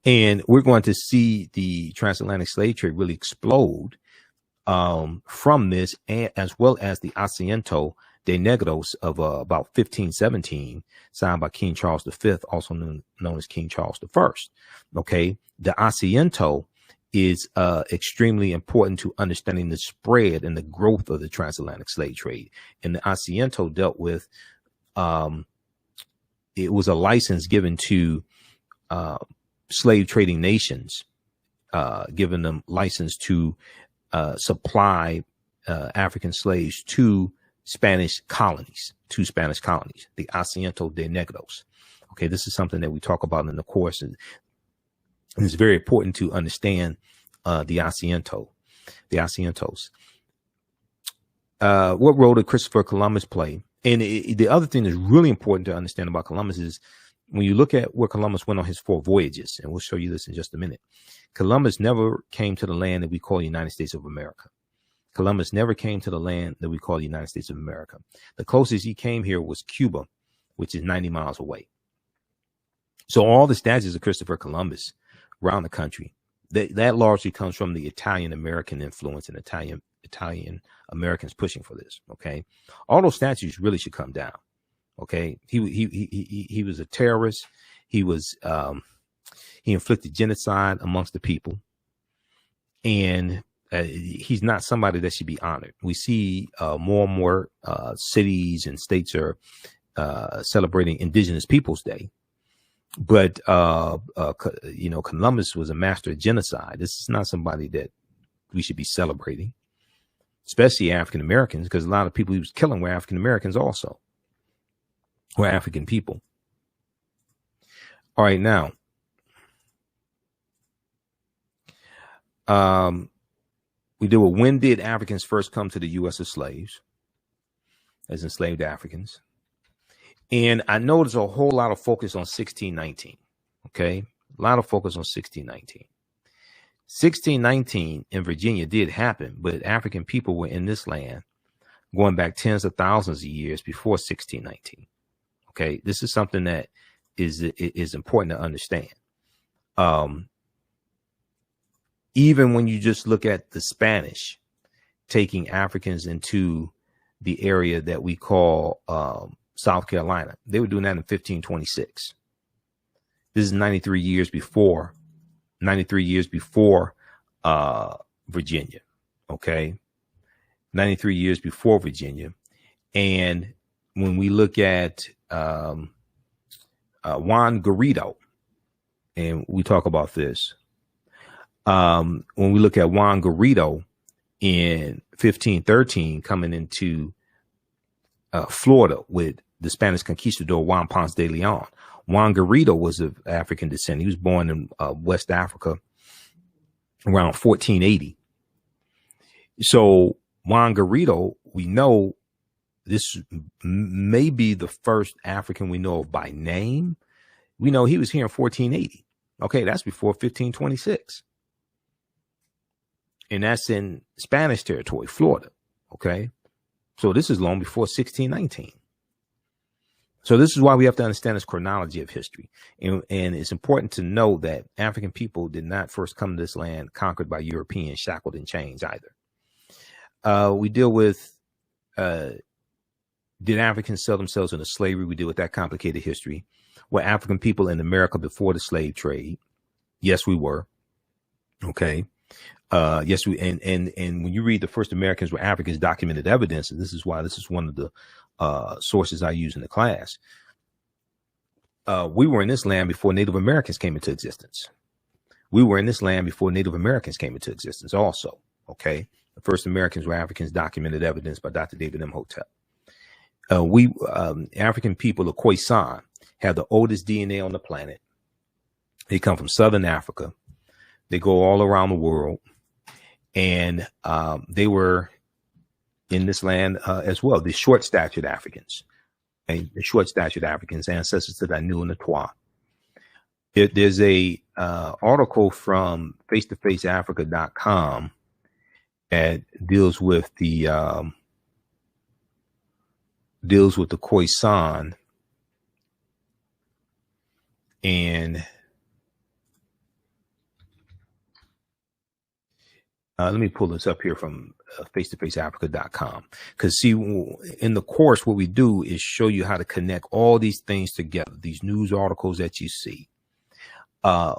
Speaker 1: And we're going to see the transatlantic slave trade really explode from this, and as well as the Asiento de Negros of about 1517, signed by King Charles V, also known as King Charles I. Okay, the Asiento is extremely important to understanding the spread and the growth of the transatlantic slave trade. And the Asiento dealt with, it was a license given to slave trading nations, giving them license to supply African slaves to Spanish colonies, the Asiento de Negros. Okay, this is something that we talk about in the course, and it's very important to understand the Asientos. What role did Christopher Columbus play? And the other thing that's really important to understand about Columbus is when you look at where Columbus went on his 4 voyages, and we'll show you this in just a minute, Columbus never came to the land that we call the United States of America. Columbus never came to the land that we call the United States of America. The closest he came here was Cuba, which is 90 miles away. So all the statues of Christopher Columbus around the country, that largely comes from the Italian American influence and Italian Americans pushing for this. Okay, all those statues really should come down. Okay, he was a terrorist. He inflicted genocide amongst the people, and he's not somebody that should be honored. We see more and more cities and states are celebrating Indigenous Peoples Day, but Columbus was a master of genocide. This is not somebody that we should be celebrating, especially African Americans, because a lot of people he was killing were African Americans also, were African people. All right, now, we deal with when did Africans first come to the U.S. as slaves, as enslaved Africans. And I know there's a whole lot of focus on 1619. Okay, a lot of focus on 1619. 1619 in Virginia did happen, but African people were in this land going back tens of thousands of years before 1619. Okay, this is something that is important to understand. Even when you just look at the Spanish taking Africans into the area that we call South Carolina, they were doing that in 1526. This is 93 years before Virginia. Okay, 93 years before Virginia. And when we look at Juan Garrido, and we talk about this, when we look at Juan Garrido in 1513 coming into Florida with the Spanish conquistador Juan Ponce de Leon. Juan Garrido was of African descent. He was born in West Africa around 1480. So Juan Garrido, we know this may be the first African we know of by name. We know he was here in 1480. Okay, that's before 1526. And that's in Spanish territory, Florida. Okay, so this is long before 1619. So this is why we have to understand this chronology of history. And it's important to know that African people did not first come to this land conquered by Europeans, shackled in chains either. We deal with, did Africans sell themselves into slavery? We deal with that complicated history. Were African people in America before the slave trade? Yes, we were. Okay. Yes, we and when you read the first Americans were Africans documented evidence, and this is why this is one of the sources I use in the class. We were in this land before Native Americans came into existence. We were in this land before Native Americans came into existence also. Okay. The first Americans were Africans documented evidence by Dr. David Imhotep. African people of Khoisan have the oldest DNA on the planet. They come from Southern Africa. They go all around the world. And they were in this land as well. The short-statured Africans, okay? The short-statured Africans, ancestors to the Anu and the Twa. There's a article from face-to-faceafrica.com that deals with the Khoisan, and let me pull this up here from face-to-faceafrica.com, because see, in the course, what we do is show you how to connect all these things together. These news articles that you see,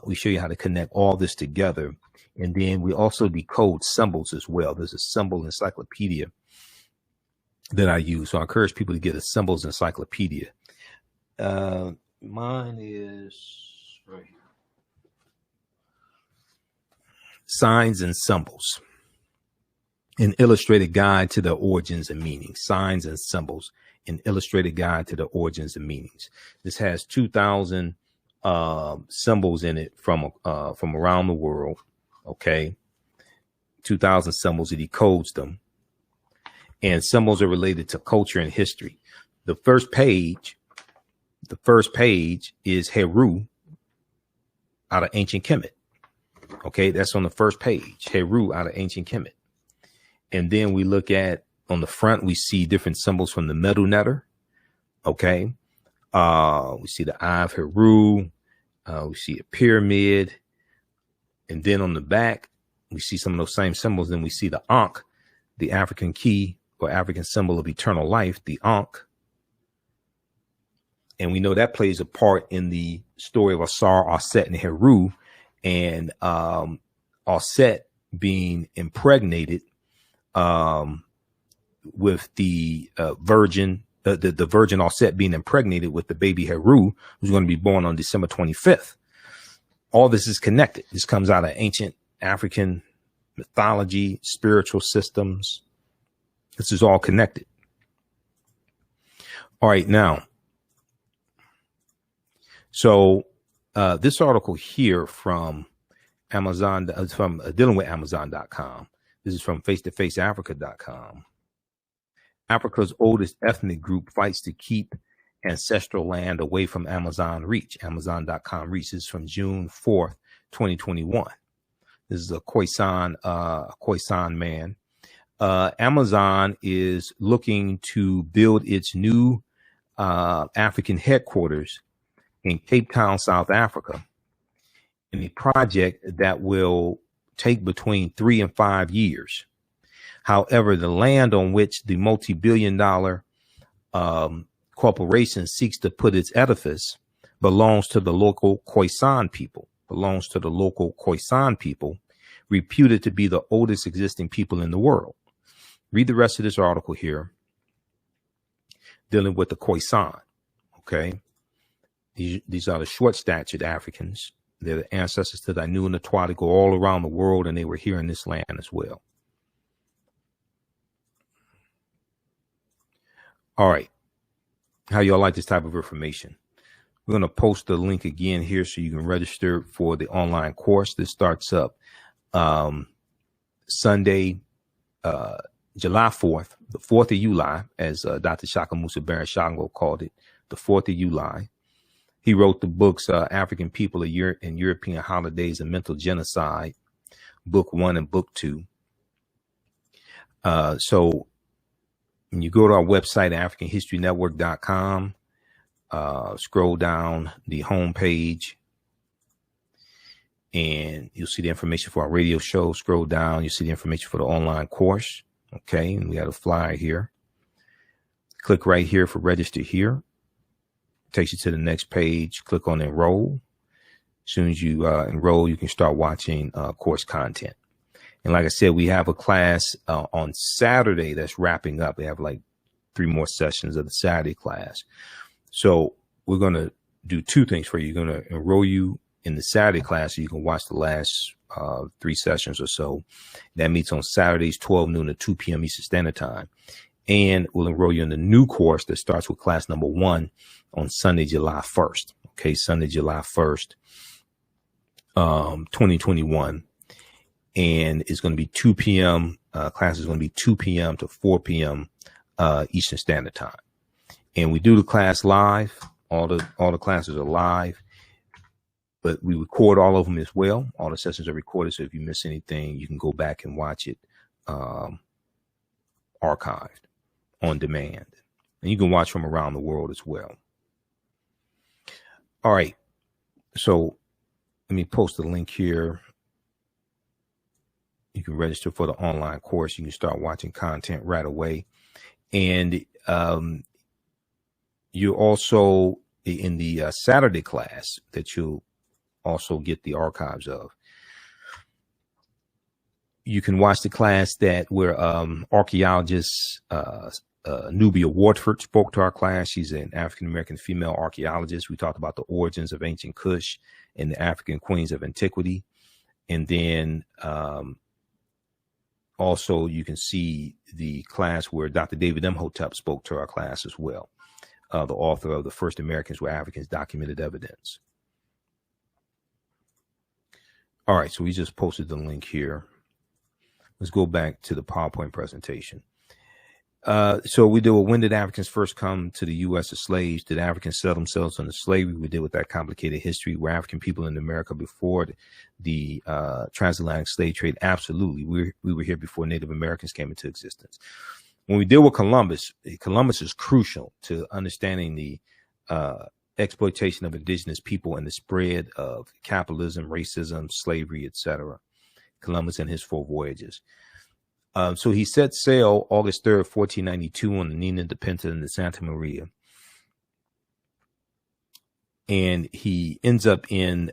Speaker 1: we show you how to connect all this together. And then we also decode symbols as well. There's a symbol encyclopedia that I use. So I encourage people to get a symbols encyclopedia. Mine is right here. Signs and Symbols, an illustrated guide to the origins and meanings. Signs and Symbols, an illustrated guide to the origins and meanings. This has 2,000 symbols in it from around the world. Okay, 2,000 symbols. It decodes them, and symbols are related to culture and history. The first page is Heru out of ancient Kemet. Okay, that's on the first page, Heru out of ancient Kemet. And then we look at, on the front, we see different symbols from the Medu Neter. Okay, we see the Eye of Heru, we see a pyramid. And then on the back, we see some of those same symbols. Then we see the Ankh, the African key or African symbol of eternal life, the Ankh. And we know that plays a part in the story of Asar, Aset, and Heru. And Aset being impregnated with the virgin, the virgin Aset being impregnated with the baby Heru, who's going to be born on December 25th. All this is connected. This comes out of ancient African mythology, spiritual systems. This is all connected. All right, now. So this article here from Amazon, from dealing with Amazon.com. This is from face-to-faceafrica.com. Africa's oldest ethnic group fights to keep ancestral land away from Amazon reach. Amazon.com reach. This is from June 4th, 2021. This is a Khoisan man. Amazon is looking to build its new African headquarters in Cape Town, South Africa, in a project that will take between 3 and 5 years. However, the land on which the multi-billion-dollar corporation seeks to put its edifice belongs to the local Khoisan people, reputed to be the oldest existing people in the world. Read the rest of this article here, dealing with the Khoisan. Okay. These are the short-statured Africans. They're the ancestors to the Anu and the Twa. They go all around the world, and they were here in this land as well. All right. How y'all like this type of information? We're going to post the link again here so you can register for the online course. This starts up Sunday, July 4th, the 4th of July, as Dr. Shaka Musa Baron Shango called it, the 4th of July. He wrote the books African People and European Holidays and Mental Genocide, book 1 and book 2. So when you go to our website, AfricanHistoryNetwork.com, scroll down the home page and you'll see the information for our radio show. Scroll down, you'll see the information for the online course. Okay, and we have a flyer here. Click right here for register here. Takes you to the next page. Click on enroll. As soon as you enroll, you can start watching course content. And like I said, we have a class on Saturday that's wrapping up. We have like 3 more sessions of the Saturday class. So we're going to do 2 things for you. You're going to enroll you in the Saturday class so you can watch the last 3 sessions or so. That meets on Saturdays, 12 noon to 2 p.m. Eastern Standard Time. And we'll enroll you in the new course that starts with class number 1 on Sunday, July 1st. Okay, Sunday, July 1st, 2021. And it's going to be 2 p.m. Class is going to be 2 p.m. to 4 p.m. Eastern Standard Time. And we do the class live. All the classes are live, but we record all of them as well. All the sessions are recorded. So if you miss anything, you can go back and watch it archived on demand. And you can watch from around the world as well. All right. So let me post the link here. You can register for the online course. You can start watching content right away. And you're also in the Saturday class that you'll also get the archives of. You can watch the class that where archaeologist Nubia Wardford spoke to our class. She's an African-American female archaeologist. We talked about the origins of ancient Kush and the African queens of antiquity. And then also you can see the class where Dr. David Imhotep spoke to our class as well. The author of The First Americans Were Africans, Documented Evidence. All right, so we just posted the link here. Let's go back to the PowerPoint presentation. So we did, when did Africans first come to the U.S. as slaves? Did Africans sell themselves into slavery? We did with that complicated history. Were African people in America before the transatlantic slave trade? Absolutely. We were here before Native Americans came into existence. When we deal with Columbus, Columbus is crucial to understanding the exploitation of indigenous people and the spread of capitalism, racism, slavery, etc. Columbus and his 4 voyages. So he set sail August 3rd, 1492 on the Nina de Pinta and the Santa Maria. And he ends up in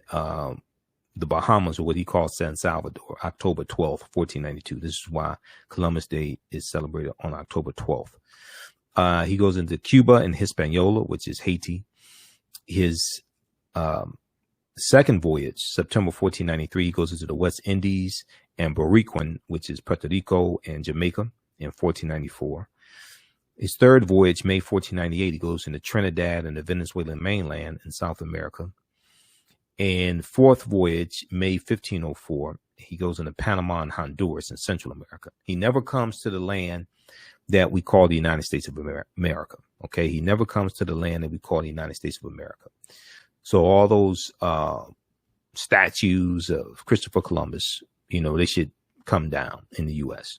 Speaker 1: the Bahamas, or what he calls San Salvador, October 12th, 1492. This is why Columbus Day is celebrated on October 12th. He goes into Cuba and Hispaniola, which is Haiti. His second voyage, September 1493, he goes into the West Indies and Boricuan, which is Puerto Rico and Jamaica, in 1494. His third voyage, May 1498, he goes into Trinidad and the Venezuelan mainland in South America. And fourth voyage, May 1504, he goes into Panama and Honduras in Central America. He never comes to the land that we call the United States of America. Okay, he never comes to the land that we call the United States of America. So all those statues of Christopher Columbus, they should come down in the U.S.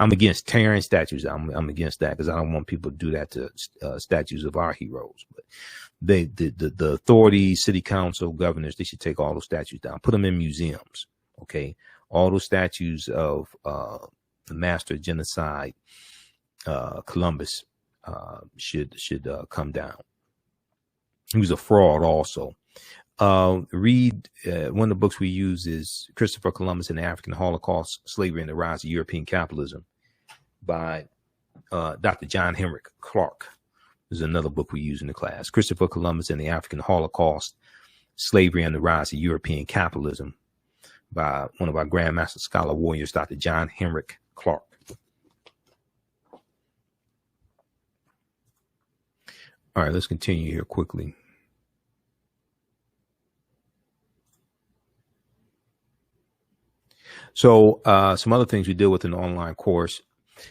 Speaker 1: I'm against tearing statues. I'm against that because I don't want people to do that to statues of our heroes. But the authorities, city council, governors, they should take all those statues down, put them in museums. Okay, all those statues of the master genocide, Columbus, should come down. He was a fraud also. Read one of the books we use is Christopher Columbus and the African Holocaust, Slavery and the Rise of European Capitalism by Dr. John Henrik Clarke. This is another book we use in the class. Christopher Columbus and the African Holocaust, Slavery and the Rise of European Capitalism by one of our Grandmaster Scholar Warriors, Dr. John Henrik Clarke. All right, let's continue here quickly. So some other things we deal with in the online course,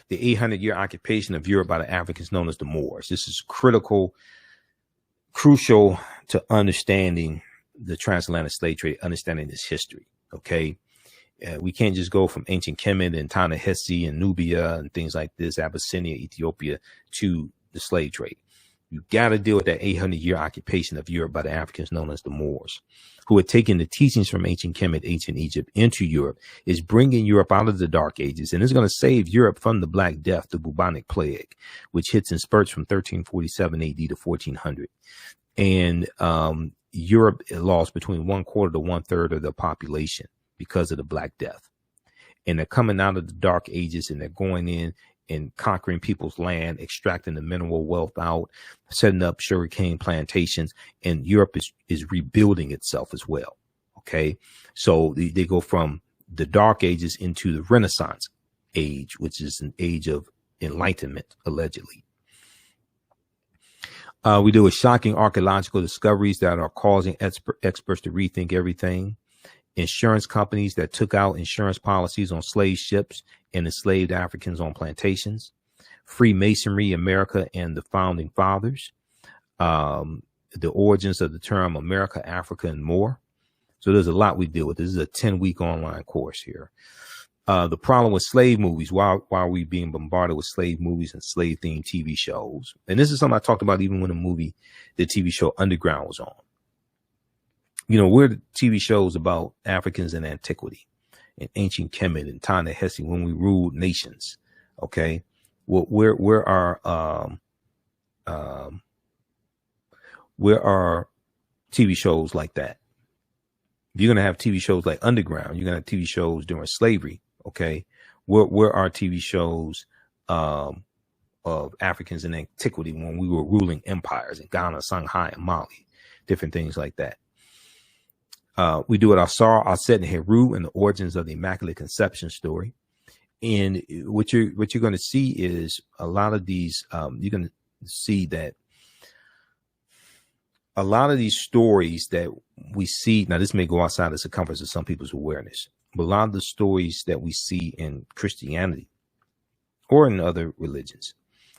Speaker 1: the 800-year occupation of Europe by the Africans known as the Moors. This is crucial to understanding the transatlantic slave trade, understanding this history. Okay, we can't just go from ancient Kemet and Ta-Nehisi and Nubia and things like this, Abyssinia, Ethiopia, to the slave trade. You got to deal with that 800-year occupation of Europe by the Africans known as the Moors, who had taken the teachings from ancient Kemet, ancient Egypt into Europe, is bringing Europe out of the Dark Ages, and is going to save Europe from the Black Death, the bubonic plague, which hits in spurts from 1347 AD to 1400. And Europe lost between 1/4 to 1/3 of the population because of the Black Death. And they're coming out of the Dark Ages, and they're going in and conquering people's land, extracting the mineral wealth out, setting up sugarcane plantations, and Europe is rebuilding itself as well. Okay, so they go from the Dark Ages into the Renaissance age, which is an age of enlightenment, allegedly. We deal with shocking archaeological discoveries that are causing experts to rethink everything. Insurance companies that took out insurance policies on slave ships and enslaved Africans on plantations. Freemasonry, America, and the founding fathers. The origins of the term America, Africa, and more. So there's a lot we deal with. This is a 10-week online course here. The problem with slave movies, why are we being bombarded with slave movies and slave-themed TV shows? And this is something I talked about even when the TV show Underground was on. You know, we're the TV shows about Africans in antiquity and ancient Kemet and Ta-Nehisi when we ruled nations. Okay. Well, where are TV shows like that? If you're going to have TV shows like Underground, you're going to have TV shows during slavery. Okay. Where are TV shows, of Africans in antiquity when we were ruling empires in Ghana, Shanghai, and Mali, different things like that. We do it Asar, Aset, and Heru, and the origins of the Immaculate Conception story. And what you're going to see is a lot of these. You're going to see that a lot of these stories that we see now. This may go outside the circumference of some people's awareness, but a lot of the stories that we see in Christianity or in other religions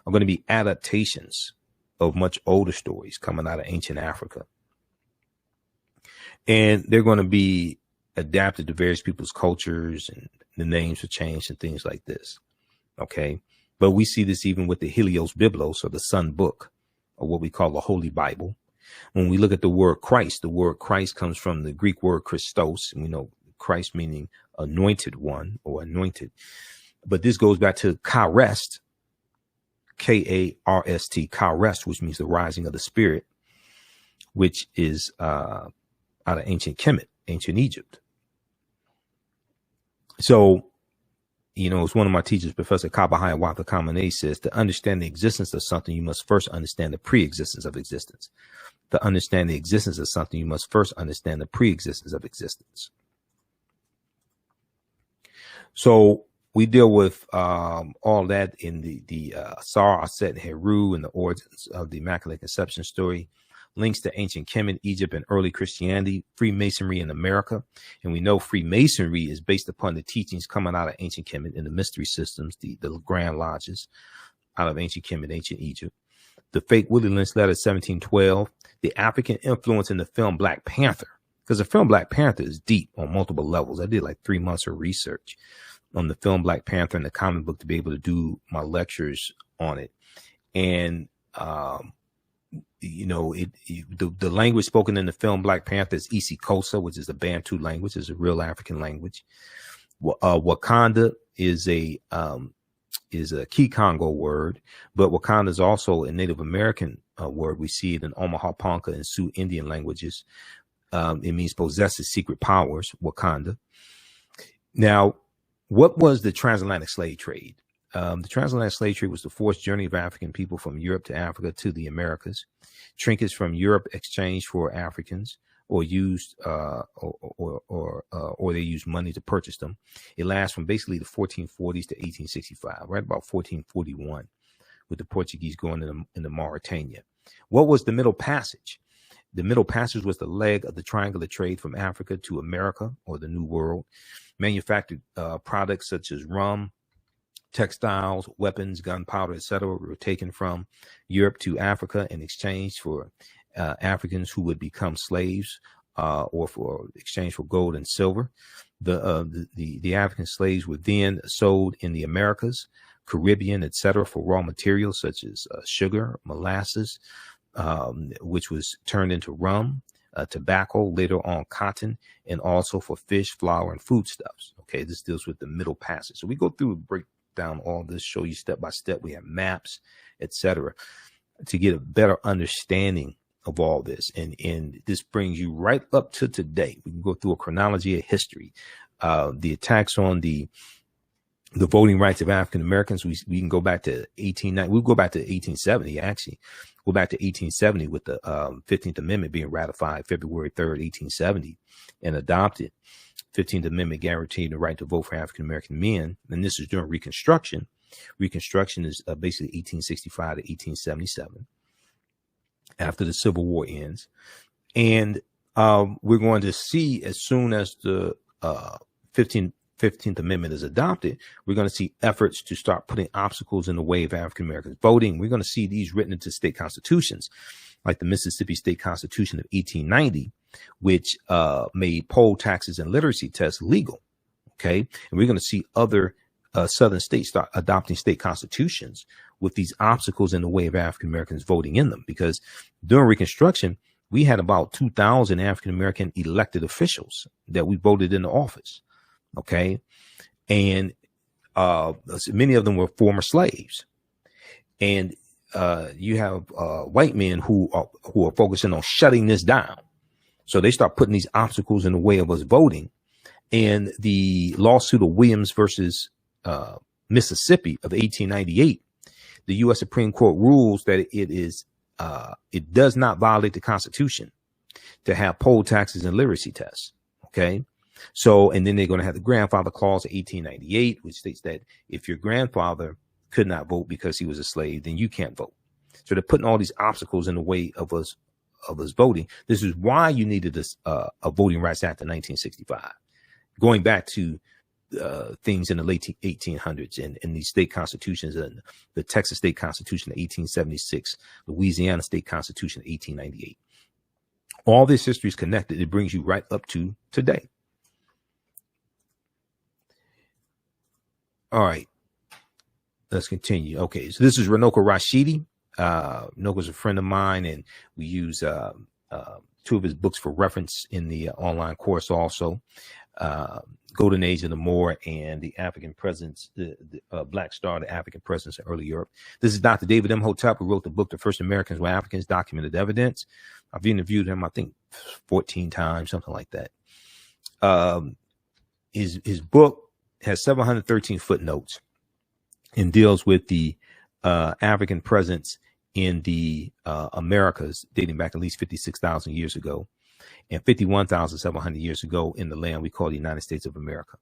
Speaker 1: are going to be adaptations of much older stories coming out of ancient Africa. And they're going to be adapted to various people's cultures, and the names are changed and things like this. Okay. But we see this even with the Helios Biblos, or the Sun Book, or what we call the Holy Bible. When we look at the word Christ comes from the Greek word Christos, and we know Christ meaning anointed one or anointed. But this goes back to Karest, Karst, Karest, which means the rising of the spirit, which is, out of ancient Kemet, ancient Egypt. So, you know, it's one of my teachers, Professor Kabahaya Watha Kamene, says to understand the existence of something, you must first understand the pre-existence of existence. To understand the existence of something, you must first understand the pre-existence of existence. So we deal with all that in the Asar, Aset, and Heru, and the origins of the Immaculate Conception story. Links to ancient Kemet, Egypt, and early Christianity, Freemasonry in America. And we know Freemasonry is based upon the teachings coming out of ancient Kemet in the mystery systems, the Grand Lodges out of ancient Kemet, ancient Egypt. The fake Willie Lynch letter, 1712. The African influence in the film Black Panther, because the film Black Panther is deep on multiple levels. I did like 3 months of research on the film Black Panther and the comic book to be able to do my lectures on it. And, you know, the language spoken in the film Black Panther is isiXhosa, which is a Bantu language, is a real African language. Wakanda is a Kikongo word, but Wakanda is also a Native American word. We see it in Omaha Ponca and Sioux Indian languages. It means possesses secret powers, Wakanda. Now, what was the transatlantic slave trade? The transatlantic slave trade was the forced journey of African people from Europe to Africa to the Americas. Trinkets from Europe exchanged for Africans, or used, or they used money to purchase them. It lasts from basically the 1440s to 1865, right about 1441, with the Portuguese going into Mauritania. What was the Middle Passage? The Middle Passage was the leg of the triangular trade from Africa to America, or the New World. Manufactured products such as rum, textiles, weapons, gunpowder, etc., were taken from Europe to Africa in exchange for Africans who would become slaves, or for exchange for gold and silver. The African slaves were then sold in the Americas Caribbean, etc., for raw materials such as sugar, molasses, which was turned into rum, tobacco, later on cotton, and also for fish, flour, and foodstuffs. Okay, this deals with the Middle Passage. So we go through and break down all this, show you step by step. We have maps, etc., to get a better understanding of all this. And this brings you right up to today. We can go through a chronology of history. The attacks on the voting rights of African Americans. We can go back to 1890. We'll go back to 1870, actually. Go back to 1870 with the 15th Amendment being ratified February 3rd, 1870, and adopted. 15th Amendment guaranteed the right to vote for African American men. And this is during Reconstruction. Reconstruction is basically 1865 to 1877, after the Civil War ends. And we're going to see, as soon as the 15th Amendment is adopted, we're going to see efforts to start putting obstacles in the way of African Americans voting. We're going to see these written into state constitutions, like the Mississippi State Constitution of 1890, which made poll taxes and literacy tests legal. Okay. And we're going to see other southern states start adopting state constitutions with these obstacles in the way of African Americans voting in them, because during Reconstruction, we had about 2,000 African American elected officials that we voted into office. Okay. And many of them were former slaves. And you have white men who are focusing on shutting this down. So they start putting these obstacles in the way of us voting. And the lawsuit of Williams versus Mississippi of 1898, the U.S. Supreme Court rules that it does not violate the Constitution to have poll taxes and literacy tests. Okay. So, and then they're going to have the grandfather clause of 1898, which states that if your grandfather could not vote because he was a slave, then you can't vote. So they're putting all these obstacles in the way of us voting. This is why you needed a Voting Rights Act of 1965, going back to things in the late 1800s and these state constitutions, and the Texas State Constitution of 1876, Louisiana State Constitution of 1898. All this history is connected. It brings you right up to today. All right, let's continue. Okay, so this is Runoko Rashidi. Runoko's a friend of mine, and we use two of his books for reference in the online course also. Golden Age of the Moor and the African Presence, the Black Star, the African Presence in Early Europe. This is Dr. David Imhotep, who wrote the book, The First Americans Were Africans, Documented Evidence. I've interviewed him, I think, 14 times, something like that. His book has 713 footnotes and deals with the African presence in the Americas dating back at least 56,000 years ago and 51,700 years ago in the land we call the United States of America.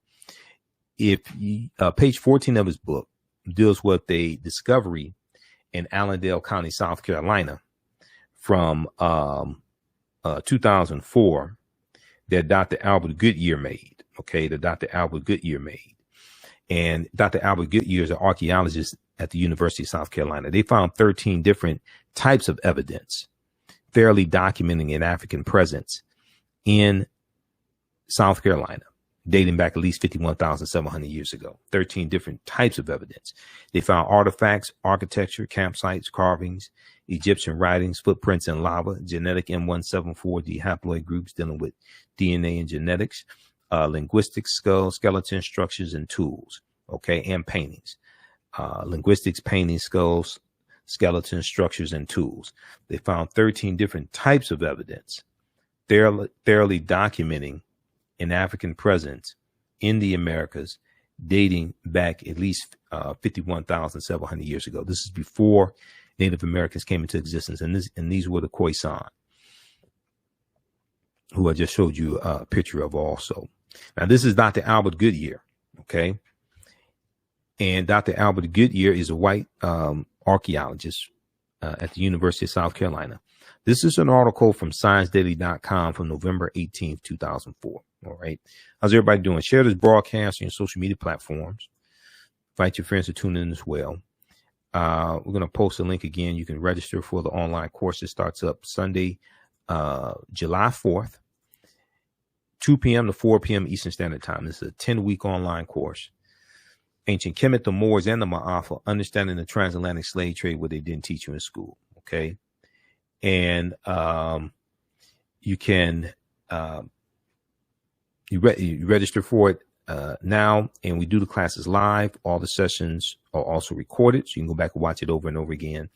Speaker 1: Page 14 of his book deals with a discovery in Allendale County, South Carolina from 2004 that Dr. Albert Goodyear made. Okay, that Dr. Albert Goodyear made. And Dr. Albert Goodyear is an archaeologist at the University of South Carolina. They found 13 different types of evidence fairly documenting an African presence in South Carolina, dating back at least 51,700 years ago. 13 different types of evidence. They found artifacts, architecture, campsites, carvings, Egyptian writings, footprints in lava, genetic M174D haploid groups dealing with DNA and genetics, linguistics, skulls, skeletons, structures, and tools, okay, and paintings. Linguistics, paintings, skulls, skeletons, structures, and tools. They found 13 different types of evidence, thoroughly documenting an African presence in the Americas dating back at least 51,700 years ago. This is before Native Americans came into existence, and these were the Khoisan, who I just showed you a picture of also. Now, this is Dr. Albert Goodyear, okay? And Dr. Albert Goodyear is a white archaeologist at the University of South Carolina. This is an article from ScienceDaily.com from November 18th, 2004. All right. How's everybody doing? Share this broadcast on your social media platforms. Invite your friends to tune in as well. We're going to post a link again. You can register for the online course. It starts up Sunday, July 4th, 2 p.m. to 4 p.m. Eastern Standard Time. This is a 10-week online course. Ancient Kemet, the Moors, and the Maafa, understanding the transatlantic slave trade, what they didn't teach you in school. Okay. And you can you register for it now, and we do the classes live. All the sessions are also recorded, so you can go back and watch it over and over again.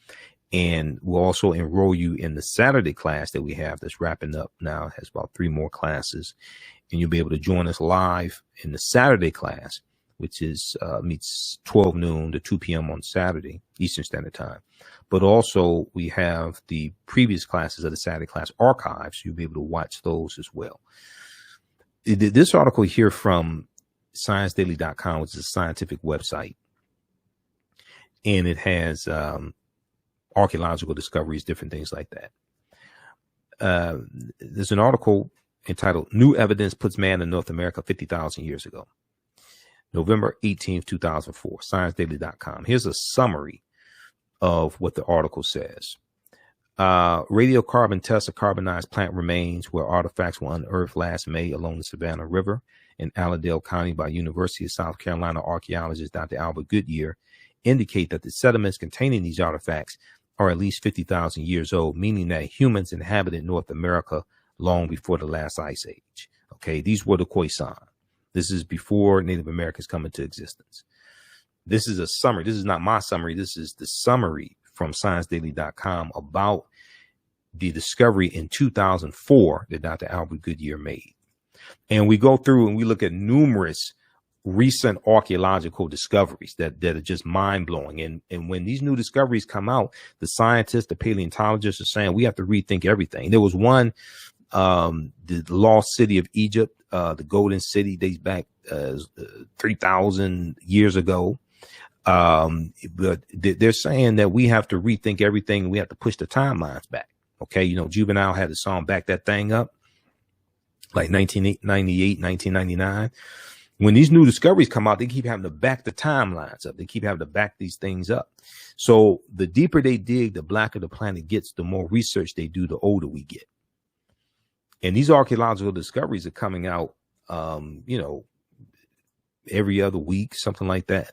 Speaker 1: And we'll also enroll you in the Saturday class that we have that's wrapping up now. It has about 3 more classes, and you'll be able to join us live in the Saturday class, which is meets 12 noon to 2 p.m. on Saturday, Eastern Standard Time. But also we have the previous classes of the Saturday class archived, so you'll be able to watch those as well. This article here from ScienceDaily.com, which is a scientific website, and it has archaeological discoveries, different things like that. There's an article entitled "New Evidence Puts Man in North America 50,000 Years Ago." November 18th, 2004, ScienceDaily.com. Here's a summary of what the article says. Radiocarbon tests of carbonized plant remains where artifacts were unearthed last May along the Savannah River in Allendale County by University of South Carolina archaeologist Dr. Albert Goodyear indicate that the sediments containing these artifacts are at least 50,000 years old, meaning that humans inhabited North America long before the last ice age. Okay, these were the Khoisan. This is before Native Americans come into existence. This is a summary. This is not my summary. This is the summary from ScienceDaily.com about the discovery in 2004 that Dr. Albert Goodyear made. And we go through and we look at numerous recent archaeological discoveries that are just mind-blowing. And when these new discoveries come out, the scientists, the paleontologists are saying we have to rethink everything. There was one, the lost city of Egypt, the Golden City, dates back 3,000 years ago. But they're saying that we have to rethink everything. We have to push the timelines back. Okay. You know, Juvenile had a song Back That Thing Up, like 1998, 1999. When these new discoveries come out, they keep having to back the timelines up. They keep having to back these things up. So the deeper they dig, the blacker the planet gets, the more research they do, the older we get. And these archaeological discoveries are coming out, you know, every other week, something like that.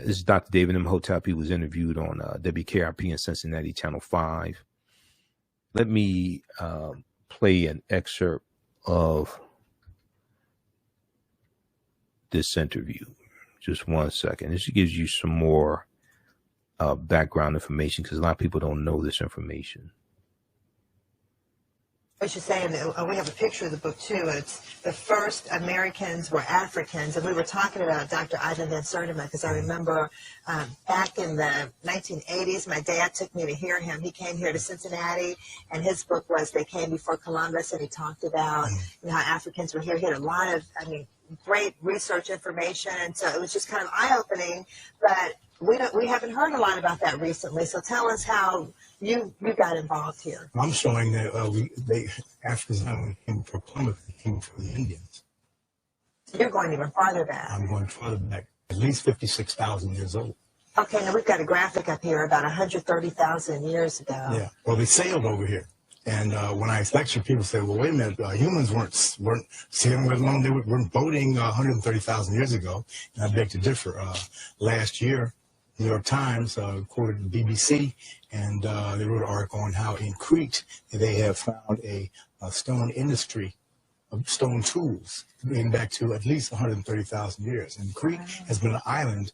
Speaker 1: This is Dr. David Imhotep. He was interviewed on WKRP in Cincinnati, Channel 5. Let me play an excerpt of this interview. Just 1 second. This gives you some more background information because a lot of people don't know this information.
Speaker 2: I should say, and we have a picture of the book too. It's the first Americans were Africans, and we were talking about Dr. Ivan Van Sertima because I remember back in the 1980s, my dad took me to hear him. He came here to Cincinnati, and his book was "They Came Before Columbus," and he talked about how Africans were here. He had a lot of, great research information, and so it was just kind of eye-opening. But we haven't heard a lot about that recently. So tell us how you got involved here.
Speaker 3: I'm showing that Africans not only came before Columbus, they came before the Indians.
Speaker 2: You're going even farther back.
Speaker 3: I'm going farther back, at least 56,000 years old.
Speaker 2: Okay, now we've got a graphic up here about 130,000 years ago.
Speaker 3: Yeah, well, they sailed over here. And when I lecture, people say, well, wait a minute, humans weren't sailing with them, they weren't boating 130,000 years ago. And I beg to differ. Last year, New York Times quoted the BBC, and they wrote an article on how in Crete they have found a stone industry of stone tools dating back to at least 130,000 years. And Crete has been an island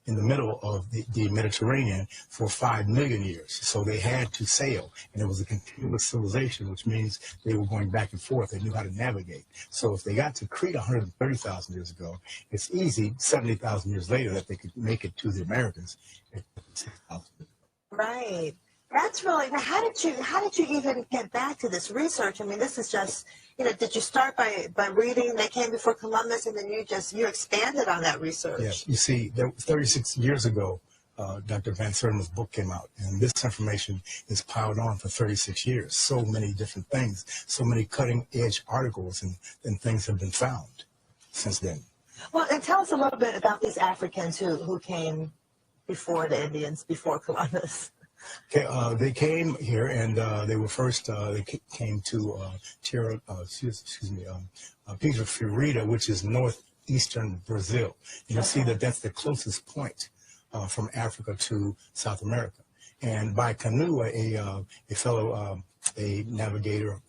Speaker 3: in the middle of the Mediterranean for 5 million years. So they had to sail, and it was a continuous civilization, which means they were going back and forth. They knew how to navigate. So if they got to Crete 130,000 years ago, it's easy 70,000 years later that they could make it to the Americans at 6,000.
Speaker 2: Right. That's really, how did you even get back to this research? I mean, this is just, did you start by reading They Came Before Columbus, and then you expanded on that research?
Speaker 3: Yeah, you see, 36 years ago, Dr. Van Sertima's book came out, and this information is piled on for 36 years. So many different things, so many cutting-edge articles and things have been found since then.
Speaker 2: Well, and tell us a little bit about these Africans who came before the Indians, before Columbus.
Speaker 3: Okay, they came here, and they were first. They came to Piedra Fiorita, which is southeastern Brazil. You'll see that that's the closest point from Africa to South America. And by canoe, a fellow, a navigator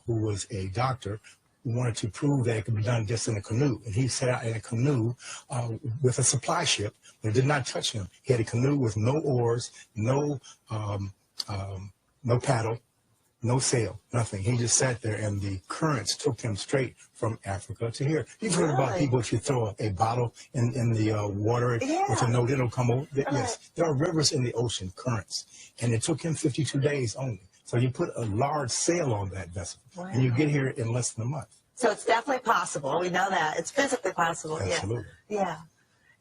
Speaker 3: who was a doctor, who wanted to prove that it could be done just in a canoe. And he set out in a canoe with a supply ship, but it did not touch him. He had a canoe with no oars, no paddle, no sail, nothing. He just sat there, and the currents took him straight from Africa to here. You've heard about people, if you throw a bottle in the water with a note, it'll come over. Yes, there are rivers in the ocean, currents. And it took him 52 days only. So you put a large sail on that vessel, and you get here in less than a month.
Speaker 2: So it's definitely possible. We know that. It's physically possible.
Speaker 3: Absolutely.
Speaker 2: Yeah.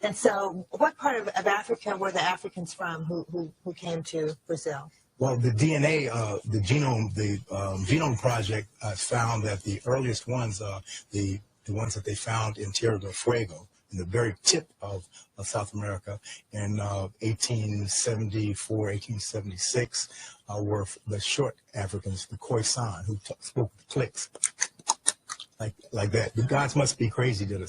Speaker 2: And so what part of Africa were the Africans from who came to Brazil?
Speaker 3: Well, the DNA, the Genome Project found that the earliest ones, the ones that they found in Tierra del Fuego, in the very tip of South America in 1874, 1876, were the short Africans, the Khoisan, who spoke clicks like that. The gods must be crazy did a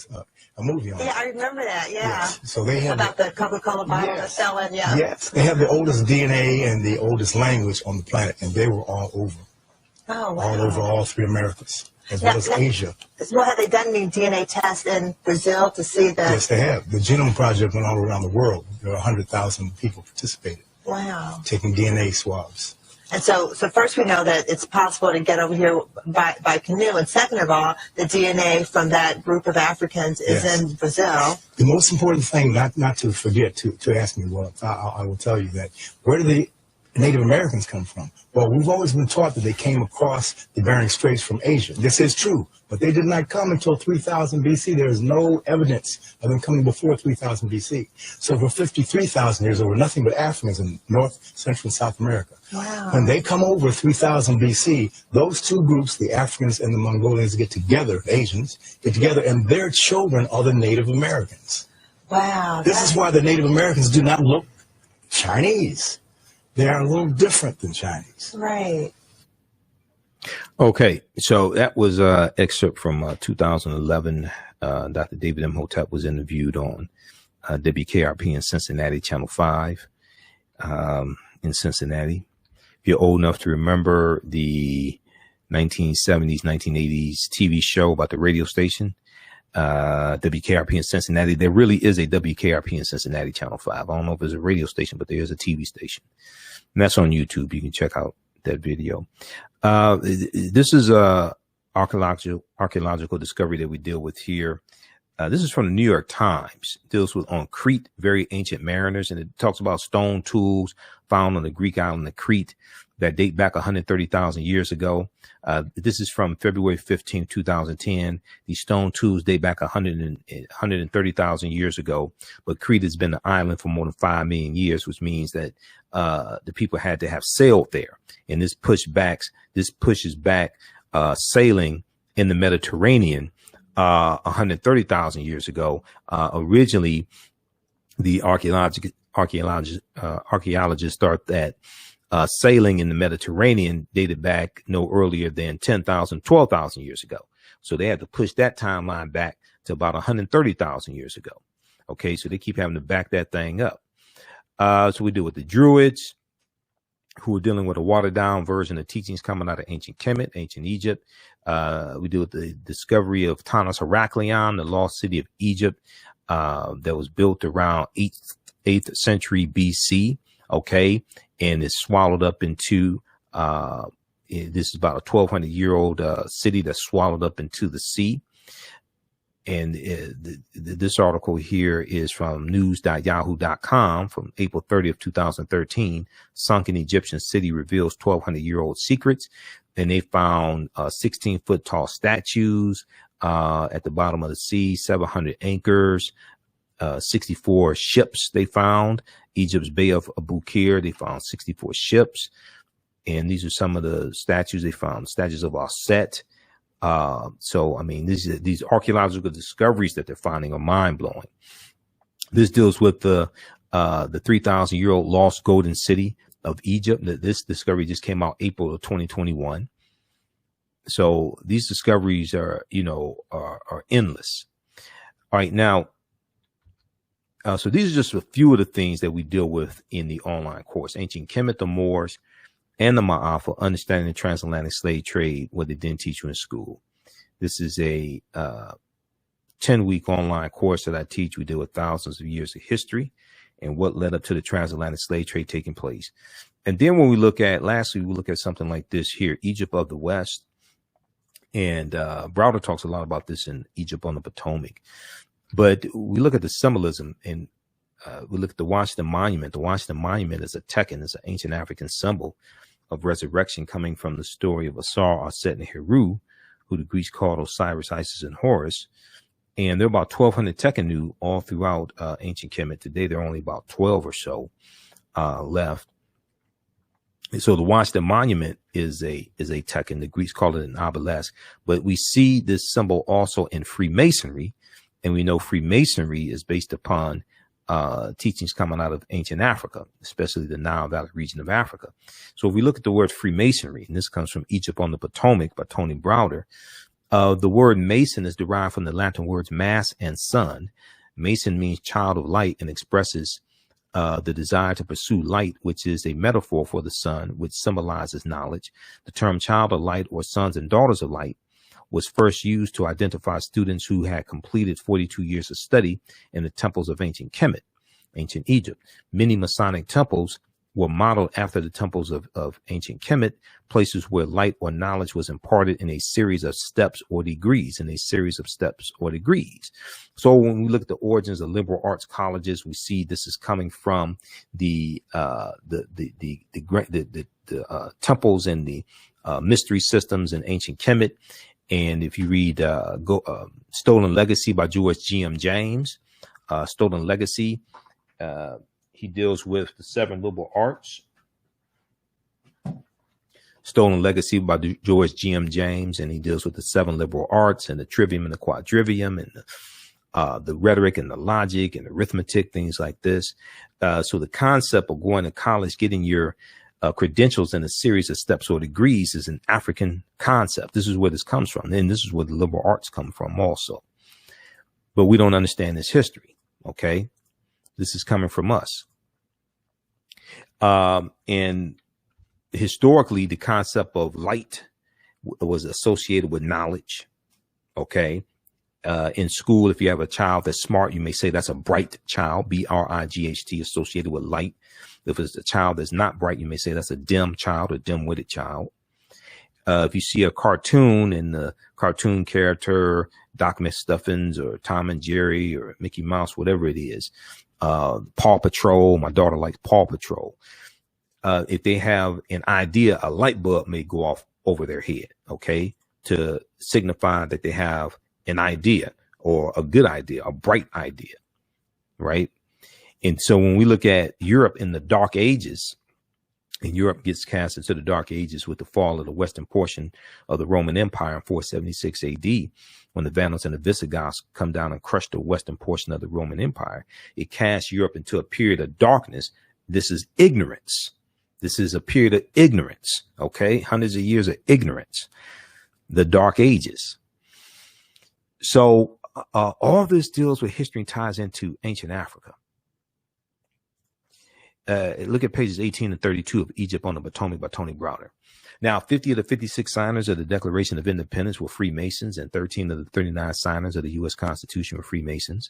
Speaker 3: movie on it.
Speaker 2: Yeah, I remember that. Yeah.
Speaker 3: Yes. So they have
Speaker 2: about the Coca-Cola bottle selling. Yeah.
Speaker 3: Yes, they have the oldest DNA and the oldest language on the planet, and they were all over.
Speaker 2: Oh, wow.
Speaker 3: All over all three Americas, as well as Asia.
Speaker 2: Well, have they done any DNA tests in Brazil to see that?
Speaker 3: Yes, they have. The Genome Project went all around the world. There were 100,000 people participated.
Speaker 2: Wow.
Speaker 3: Taking DNA swabs.
Speaker 2: And so first we know that it's possible to get over here by canoe. And second of all, the DNA from that group of Africans is in Brazil.
Speaker 3: The most important thing, not to forget, to ask me, well, I will tell you that, where do the Native Americans come from? Well, we've always been taught that they came across the Bering Straits from Asia. This is true, but they did not come until 3000 BC. There is no evidence of them coming before 3000 BC. So for 53,000 years, there were nothing but Africans in North, Central, and South America.
Speaker 2: Wow.
Speaker 3: When they come over 3000 BC, those two groups, the Africans and the Mongolians, get together, the Asians, get together, and their children are the Native Americans.
Speaker 2: Wow.
Speaker 3: This is why the Native Americans do not look Chinese. They are a little different than Chinese.
Speaker 2: Right.
Speaker 1: Okay, so that was an excerpt from 2011. Dr. David Imhotep was interviewed on WKRP in Cincinnati, Channel 5 in Cincinnati. If you're old enough to remember the 1970s, 1980s TV show about the radio station, WKRP in Cincinnati, there really is a WKRP in Cincinnati, Channel 5. I don't know if it's a radio station, but there is a TV station. And that's on YouTube. You can check out that video. This is a archaeological discovery that we deal with here. This is from the New York Times. It deals with on Crete, very ancient mariners, and it talks about stone tools found on the Greek island of Crete that date back 130,000 years ago. This is from February 15, 2010. These stone tools date back 130,000 years ago, but Crete has been an island for more than 5 million years, which means that the people had to have sailed there. And this pushes back sailing in the Mediterranean 130,000 years ago. Originally, the archaeologists thought that sailing in the Mediterranean dated back no earlier than 10,000, 12,000 years ago. So they had to push that timeline back to about 130,000 years ago. Okay, so they keep having to back that thing up. So we deal with the Druids, who are dealing with a watered down version of teachings coming out of ancient Kemet, ancient Egypt. We deal with the discovery of Tanis Heraklion, the lost city of Egypt, that was built around 8th century BC. Okay. And it's swallowed up into, this is about a 1,200-year-old city that's swallowed up into the sea. And this article here is from news.yahoo.com from April 30th, 2013. Sunken Egyptian city reveals 1,200-year-old secrets. And they found 16-foot tall statues at the bottom of the sea, 700 anchors, 64 ships they found. Egypt's Bay of Abu Qir, they found 64 ships. And these are some of the statues they found, statues of Aset. So, I mean, these archaeological discoveries that they're finding are mind blowing. This deals with the 3,000-year-old lost golden city of Egypt. This discovery just came out April of 2021. So these discoveries are endless. All right, now, so these are just a few of the things that we deal with in the online course. Ancient Kemet, the Moors, and the Maafa, understanding the transatlantic slave trade, what they didn't teach you in school. This is a 10-week online course that I teach. We deal with thousands of years of history and what led up to the transatlantic slave trade taking place. And then when we look at, lastly, we look at something like this here, Egypt of the West. And Browder talks a lot about this in Egypt on the Potomac. But we look at the symbolism, and we look at the Washington Monument. The Washington Monument is a Tekken, it's an ancient African symbol of resurrection coming from the story of Asar, Aset, and Heru, who the Greeks called Osiris, Isis, and Horus. And there are about 1,200 Tekkenu all throughout ancient Kemet. Today, there are only about 12 or so left. And so the Washington Monument is a Tekken. The Greeks call it an obelisk. But we see this symbol also in Freemasonry. And we know Freemasonry is based upon teachings coming out of ancient Africa, especially the Nile Valley region of Africa. So if we look at the word Freemasonry, and this comes from Egypt on the Potomac by Tony Browder, the word Mason is derived from the Latin words mass and sun. Mason means child of light and expresses the desire to pursue light, which is a metaphor for the sun, which symbolizes knowledge. The term child of light or sons and daughters of light was first used to identify students who had completed 42 years of study in the temples of ancient Kemet, ancient Egypt. Many Masonic temples were modeled after the temples of ancient Kemet, places where light or knowledge was imparted in a series of steps or degrees, So when we look at the origins of liberal arts colleges, we see this is coming from the temples and the mystery systems in ancient Kemet. And if you read Stolen Legacy by George G.M. James, Stolen Legacy, he deals with the 7 liberal arts. Stolen Legacy by George G.M. James, and he deals with the 7 liberal arts and the trivium and the quadrivium and the rhetoric and the logic and arithmetic, things like this. So the concept of going to college, getting your credentials in a series of steps or degrees is an African concept. This is where this comes from. And this is where the liberal arts come from also. But we don't understand this history. Okay. This is coming from us. And historically, the concept of light was associated with knowledge. Okay. In school, if you have a child that's smart, you may say that's a bright child, B-R-I-G-H-T, associated with light. If it's a child that's not bright, you may say that's a dim child or dim-witted child. If you see a cartoon and the cartoon character, Doc McStuffins or Tom and Jerry or Mickey Mouse, whatever it is, Paw Patrol, my daughter likes Paw Patrol. If they have an idea, a light bulb may go off over their head, okay, to signify that they have an idea or a good idea, a bright idea, right? And so when we look at Europe in the Dark Ages, and Europe gets cast into the Dark Ages with the fall of the western portion of the Roman Empire in 476 AD, when the Vandals and the Visigoths come down and crush the western portion of the Roman Empire, it casts Europe into a period of darkness. This is ignorance. This is a period of ignorance, okay? Hundreds of years of ignorance, the Dark Ages. So all this deals with history and ties into ancient Africa. Look at pages 18 and 32 of Egypt on the Potomac by Tony Browder. Now, 50 of the 56 signers of the Declaration of Independence were Freemasons, and 13 of the 39 signers of the U.S. Constitution were Freemasons.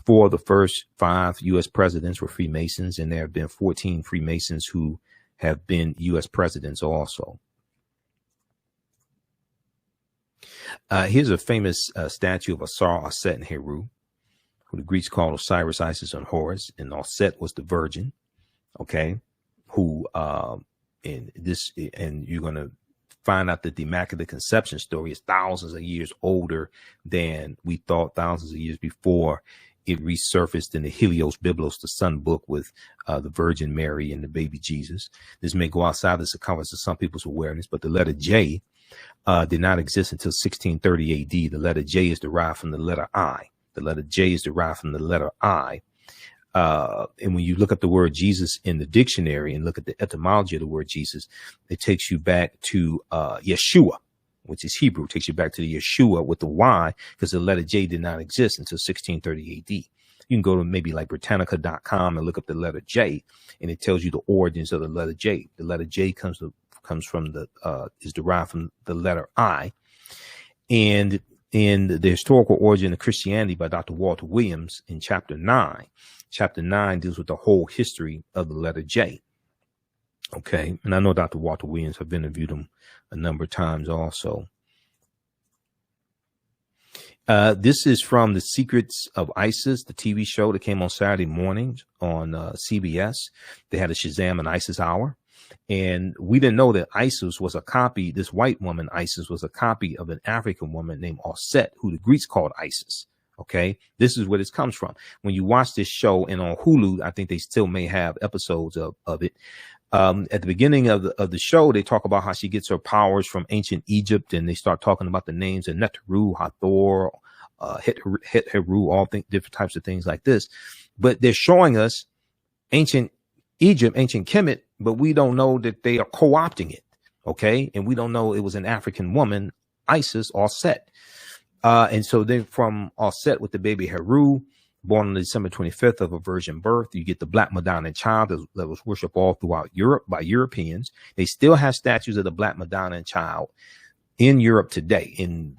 Speaker 1: 4 of the first 5 U.S. presidents were Freemasons, and there have been 14 Freemasons who have been U.S. presidents also. Here's a famous statue of Asar, Aset, and Heru, who the Greeks called Osiris, Isis, and Horus, and Aset was the virgin. Okay, who and you're going to find out that the Immaculate Conception story is thousands of years older than we thought, thousands of years before it resurfaced in the Helios Biblos, the Sun book, with the Virgin Mary and the baby Jesus. This may go outside the circumference of some people's awareness, but the letter J did not exist until 1630 AD. The letter J is derived from the letter I. The letter J is derived from the letter I. And when you look at the word Jesus in the dictionary and look at the etymology of the word Jesus, it takes you back to Yeshua. which is Hebrew. It takes you back to the Yeshua with the Y, because the letter J did not exist until 1630 AD. You can go to maybe like Britannica.com and look up the letter J, and it tells you the origins of the letter J. The letter J comes from is derived from the letter I. And in the historical origin of Christianity by Dr. Walter Williams in chapter 9. Chapter 9 deals with the whole history of the letter J. Okay. And I know Dr. Walter Williams, I've interviewed him a number of times also. This is from The Secrets of ISIS, the TV show that came on Saturday mornings on CBS. They had a Shazam and ISIS hour. And we didn't know that ISIS was a copy. This white woman, ISIS, was a copy of an African woman named Osset, who the Greeks called Isis. Okay. This is where this comes from. When you watch this show, and on Hulu, I think they still may have episodes of it. At the beginning of the show, they talk about how she gets her powers from ancient Egypt, and they start talking about the names of Neteru, Hathor, Heru, all different types of things like this. But they're showing us ancient Egypt, ancient Kemet, but we don't know that they are co-opting it. Okay. And we don't know it was an African woman, Isis, Osset. And so they're from Osset with the baby Heru, born on December 25th of a virgin birth. You get the Black Madonna child that was worshipped all throughout Europe by Europeans. They still have statues of the Black Madonna child in Europe today, in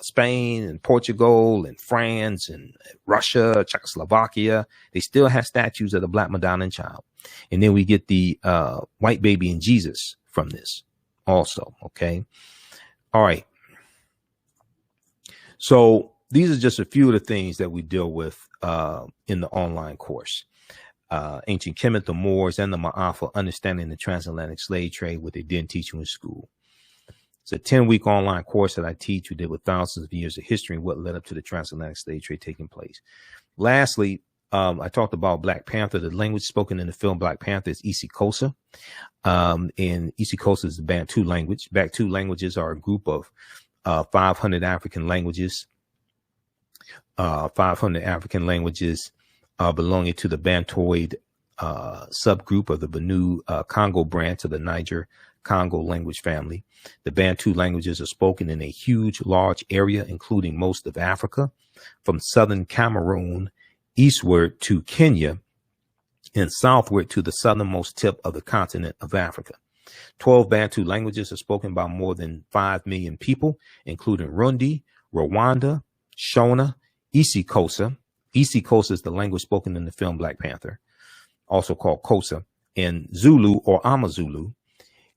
Speaker 1: Spain and Portugal and France and Russia, Czechoslovakia. They still have statues of the Black Madonna child. And then we get the white baby and Jesus from this also. Okay. All right. So these are just a few of the things that we deal with in the online course. Ancient Kemet, the Moors, and the Maafa, understanding the transatlantic slave trade, what they didn't teach you in school. It's a 10-week online course that I teach. We did with thousands of years of history and what led up to the transatlantic slave trade taking place. Lastly, I talked about Black Panther. The language spoken in the film Black Panther is isiXhosa. And isiXhosa is the Bantu language. Bantu languages are a group of 500 African languages. 500 African languages belonging to the Bantoid subgroup of the Benue Congo branch of the Niger Congo language family. The Bantu languages are spoken in a huge, large area, including most of Africa, from southern Cameroon eastward to Kenya and southward to the southernmost tip of the continent of Africa. 12 Bantu languages are spoken by more than 5 million people, including Rundi, Rwanda, Shona, isiXhosa. isiXhosa is the language spoken in the film Black Panther, also called Xhosa, and Zulu or Amazulu.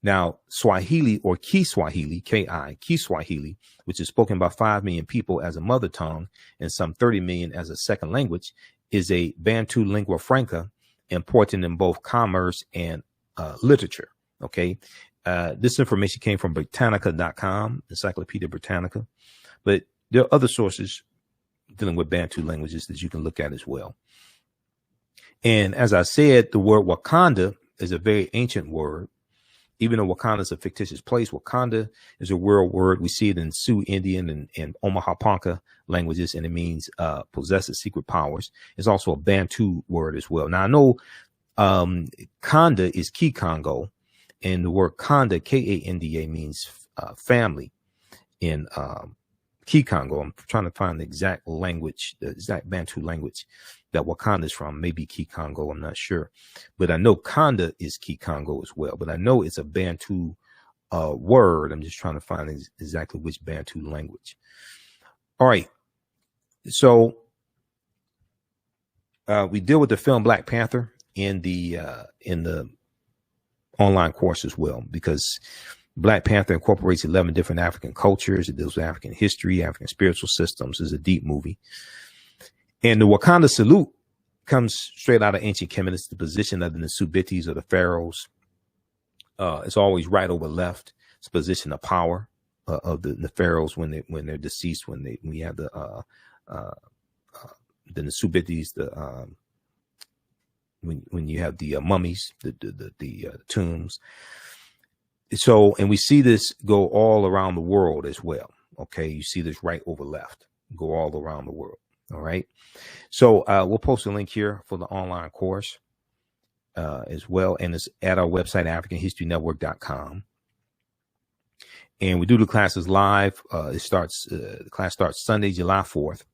Speaker 1: Now, Swahili or Kiswahili, K-I, Kiswahili, which is spoken by 5 million people as a mother tongue and some 30 million as a second language, is a Bantu lingua franca important in both commerce and literature. Okay. This information came from Britannica.com, Encyclopedia Britannica, but there are other sources dealing with Bantu languages that you can look at as well. And as I said, the word Wakanda is a very ancient word. Even though Wakanda is a fictitious place, Wakanda is a real word. We see it in Sioux Indian and Omaha Ponca languages, and it means possesses secret powers. It's also a Bantu word as well. Now, I know Kanda is Kikongo, and the word Kanda, K-A-N-D-A, means family in Kikongo. I'm trying to find the exact language, the exact Bantu language that Wakanda is from. Maybe Kikongo, I'm not sure. But I know Kanda is Kikongo as well. But I know it's a Bantu word. I'm just trying to find exactly which Bantu language. All right. So we deal with the film Black Panther in the online course as well, because Black Panther incorporates 11 different African cultures. It deals with African history, African spiritual systems. It's a deep movie. And the Wakanda salute comes straight out of ancient Kemet. It's the position of the Nsubitis or the pharaohs. It's always right over left. It's a position of power of the pharaohs when they're deceased. When we have the Nsubitis, when you have the mummies, the tombs. So, and we see this go all around the world as well. Okay, you see this right over left, go all around the world. All right. So we'll post a link here for the online course as well. And it's at our website, AfricanHistoryNetwork.com. And we do the classes live. The class starts Sunday, July 4th,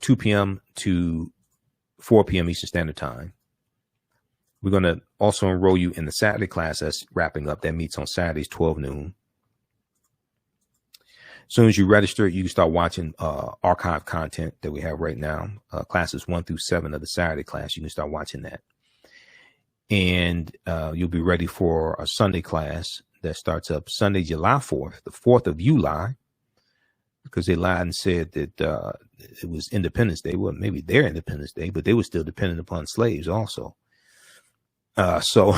Speaker 1: 2 p.m. to 4 p.m. Eastern Standard Time. We're going to also enroll you in the Saturday class that's wrapping up. That meets on Saturdays, 12 noon. As soon as you register, you can start watching archive content that we have right now. Classes 1 through 7 of the Saturday class. You can start watching that. And you'll be ready for a Sunday class that starts up Sunday, July 4th, the 4th of July, because they lied and said that it was Independence Day. Well, maybe their Independence Day, but they were still dependent upon slaves also. So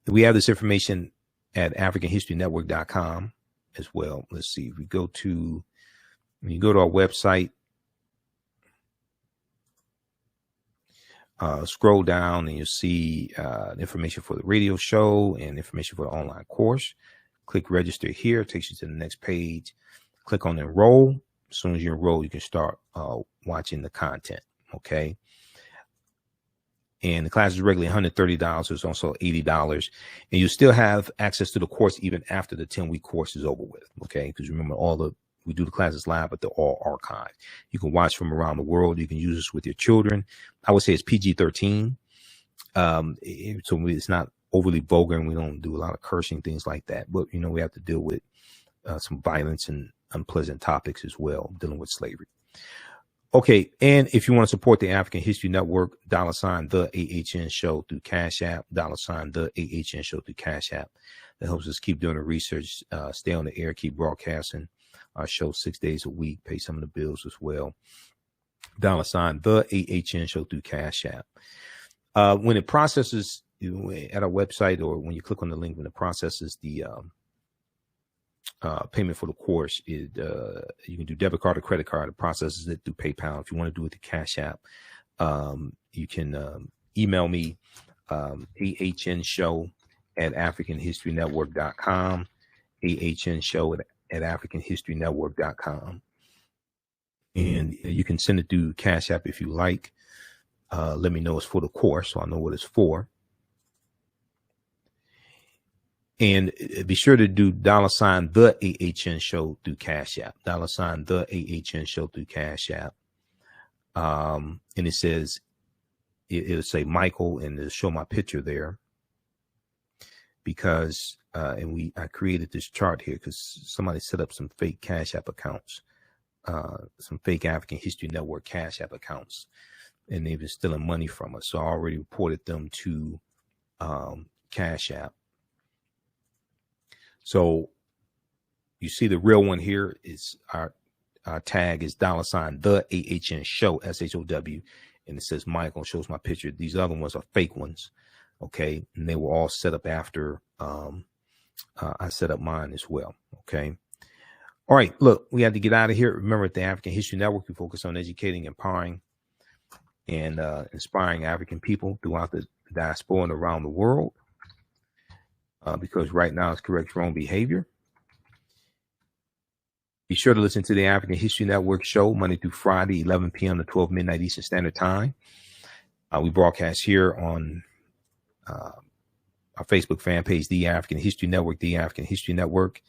Speaker 1: we have this information at AfricanHistoryNetwork.com as well. Let's see. If we go to, when you go to our website, scroll down and you'll see information for the radio show and information for the online course. Click register here. It takes you to the next page. Click on enroll. As soon as you enroll, you can start watching the content. Okay. And the class is regularly $130. It's also $80. And you still have access to the course even after the 10-week course is over with. Okay. Because remember, we do the classes live, but they're all archived. You can watch from around the world. You can use this with your children. I would say it's PG-13. So it's not overly vulgar, and we don't do a lot of cursing, things like that. But, we have to deal with some violence and unpleasant topics as well, dealing with slavery. Okay, and if you want to support the African History Network, $, the AHN Show through Cash App, $, the AHN Show through Cash App. That helps us keep doing the research, stay on the air, keep broadcasting our show 6 days a week, pay some of the bills as well. $, the AHN Show through Cash App. When it processes at our website, or when you click on the link, when it processes the payment for the course, you can do debit card or credit card. It processes it through PayPal. If you want to do it through Cash App, you can email me, ahnshow@africanhistorynetwork.com, ahnshow@africanhistorynetwork.com. And you can send it through Cash App if you like. Let me know it's for the course, so I know what it's for. And be sure to do $, the AHN Show through Cash App, $, the AHN Show through Cash App. And it says, it'll say Michael, and it'll show my picture there, because, I created this chart here because somebody set up some fake Cash App accounts, some fake African History Network Cash App accounts, and they've been stealing money from us. So I already reported them to Cash App. So you see the real one here is our tag is $, the AHN Show, SHOW, and it says Michael, shows my picture. These other ones are fake ones. Okay. And they were all set up after I set up mine as well. Okay. All right. Look, we have to get out of here. Remember, at the African History Network, we focus on educating, empowering, and inspiring African people throughout the diaspora and around the world. Because right now it's correct your own behavior. Be sure to listen to the African History Network show Monday through Friday, 11 p.m. to 12 midnight Eastern Standard Time. We broadcast here on our Facebook fan page, The African History Network, The African History Network,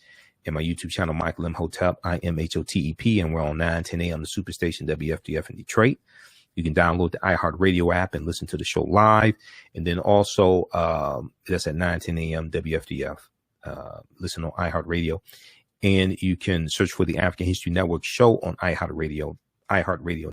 Speaker 1: and my YouTube channel, Michael Imhotep, IMHOTEP, and we're on 9:10 a.m. the Superstation WFDF in Detroit. You can download the iHeartRadio app and listen to the show live. And then also, that's at 9:10 a.m. WFDF. Listen on iHeartRadio. And you can search for the African History Network show on iHeartRadio.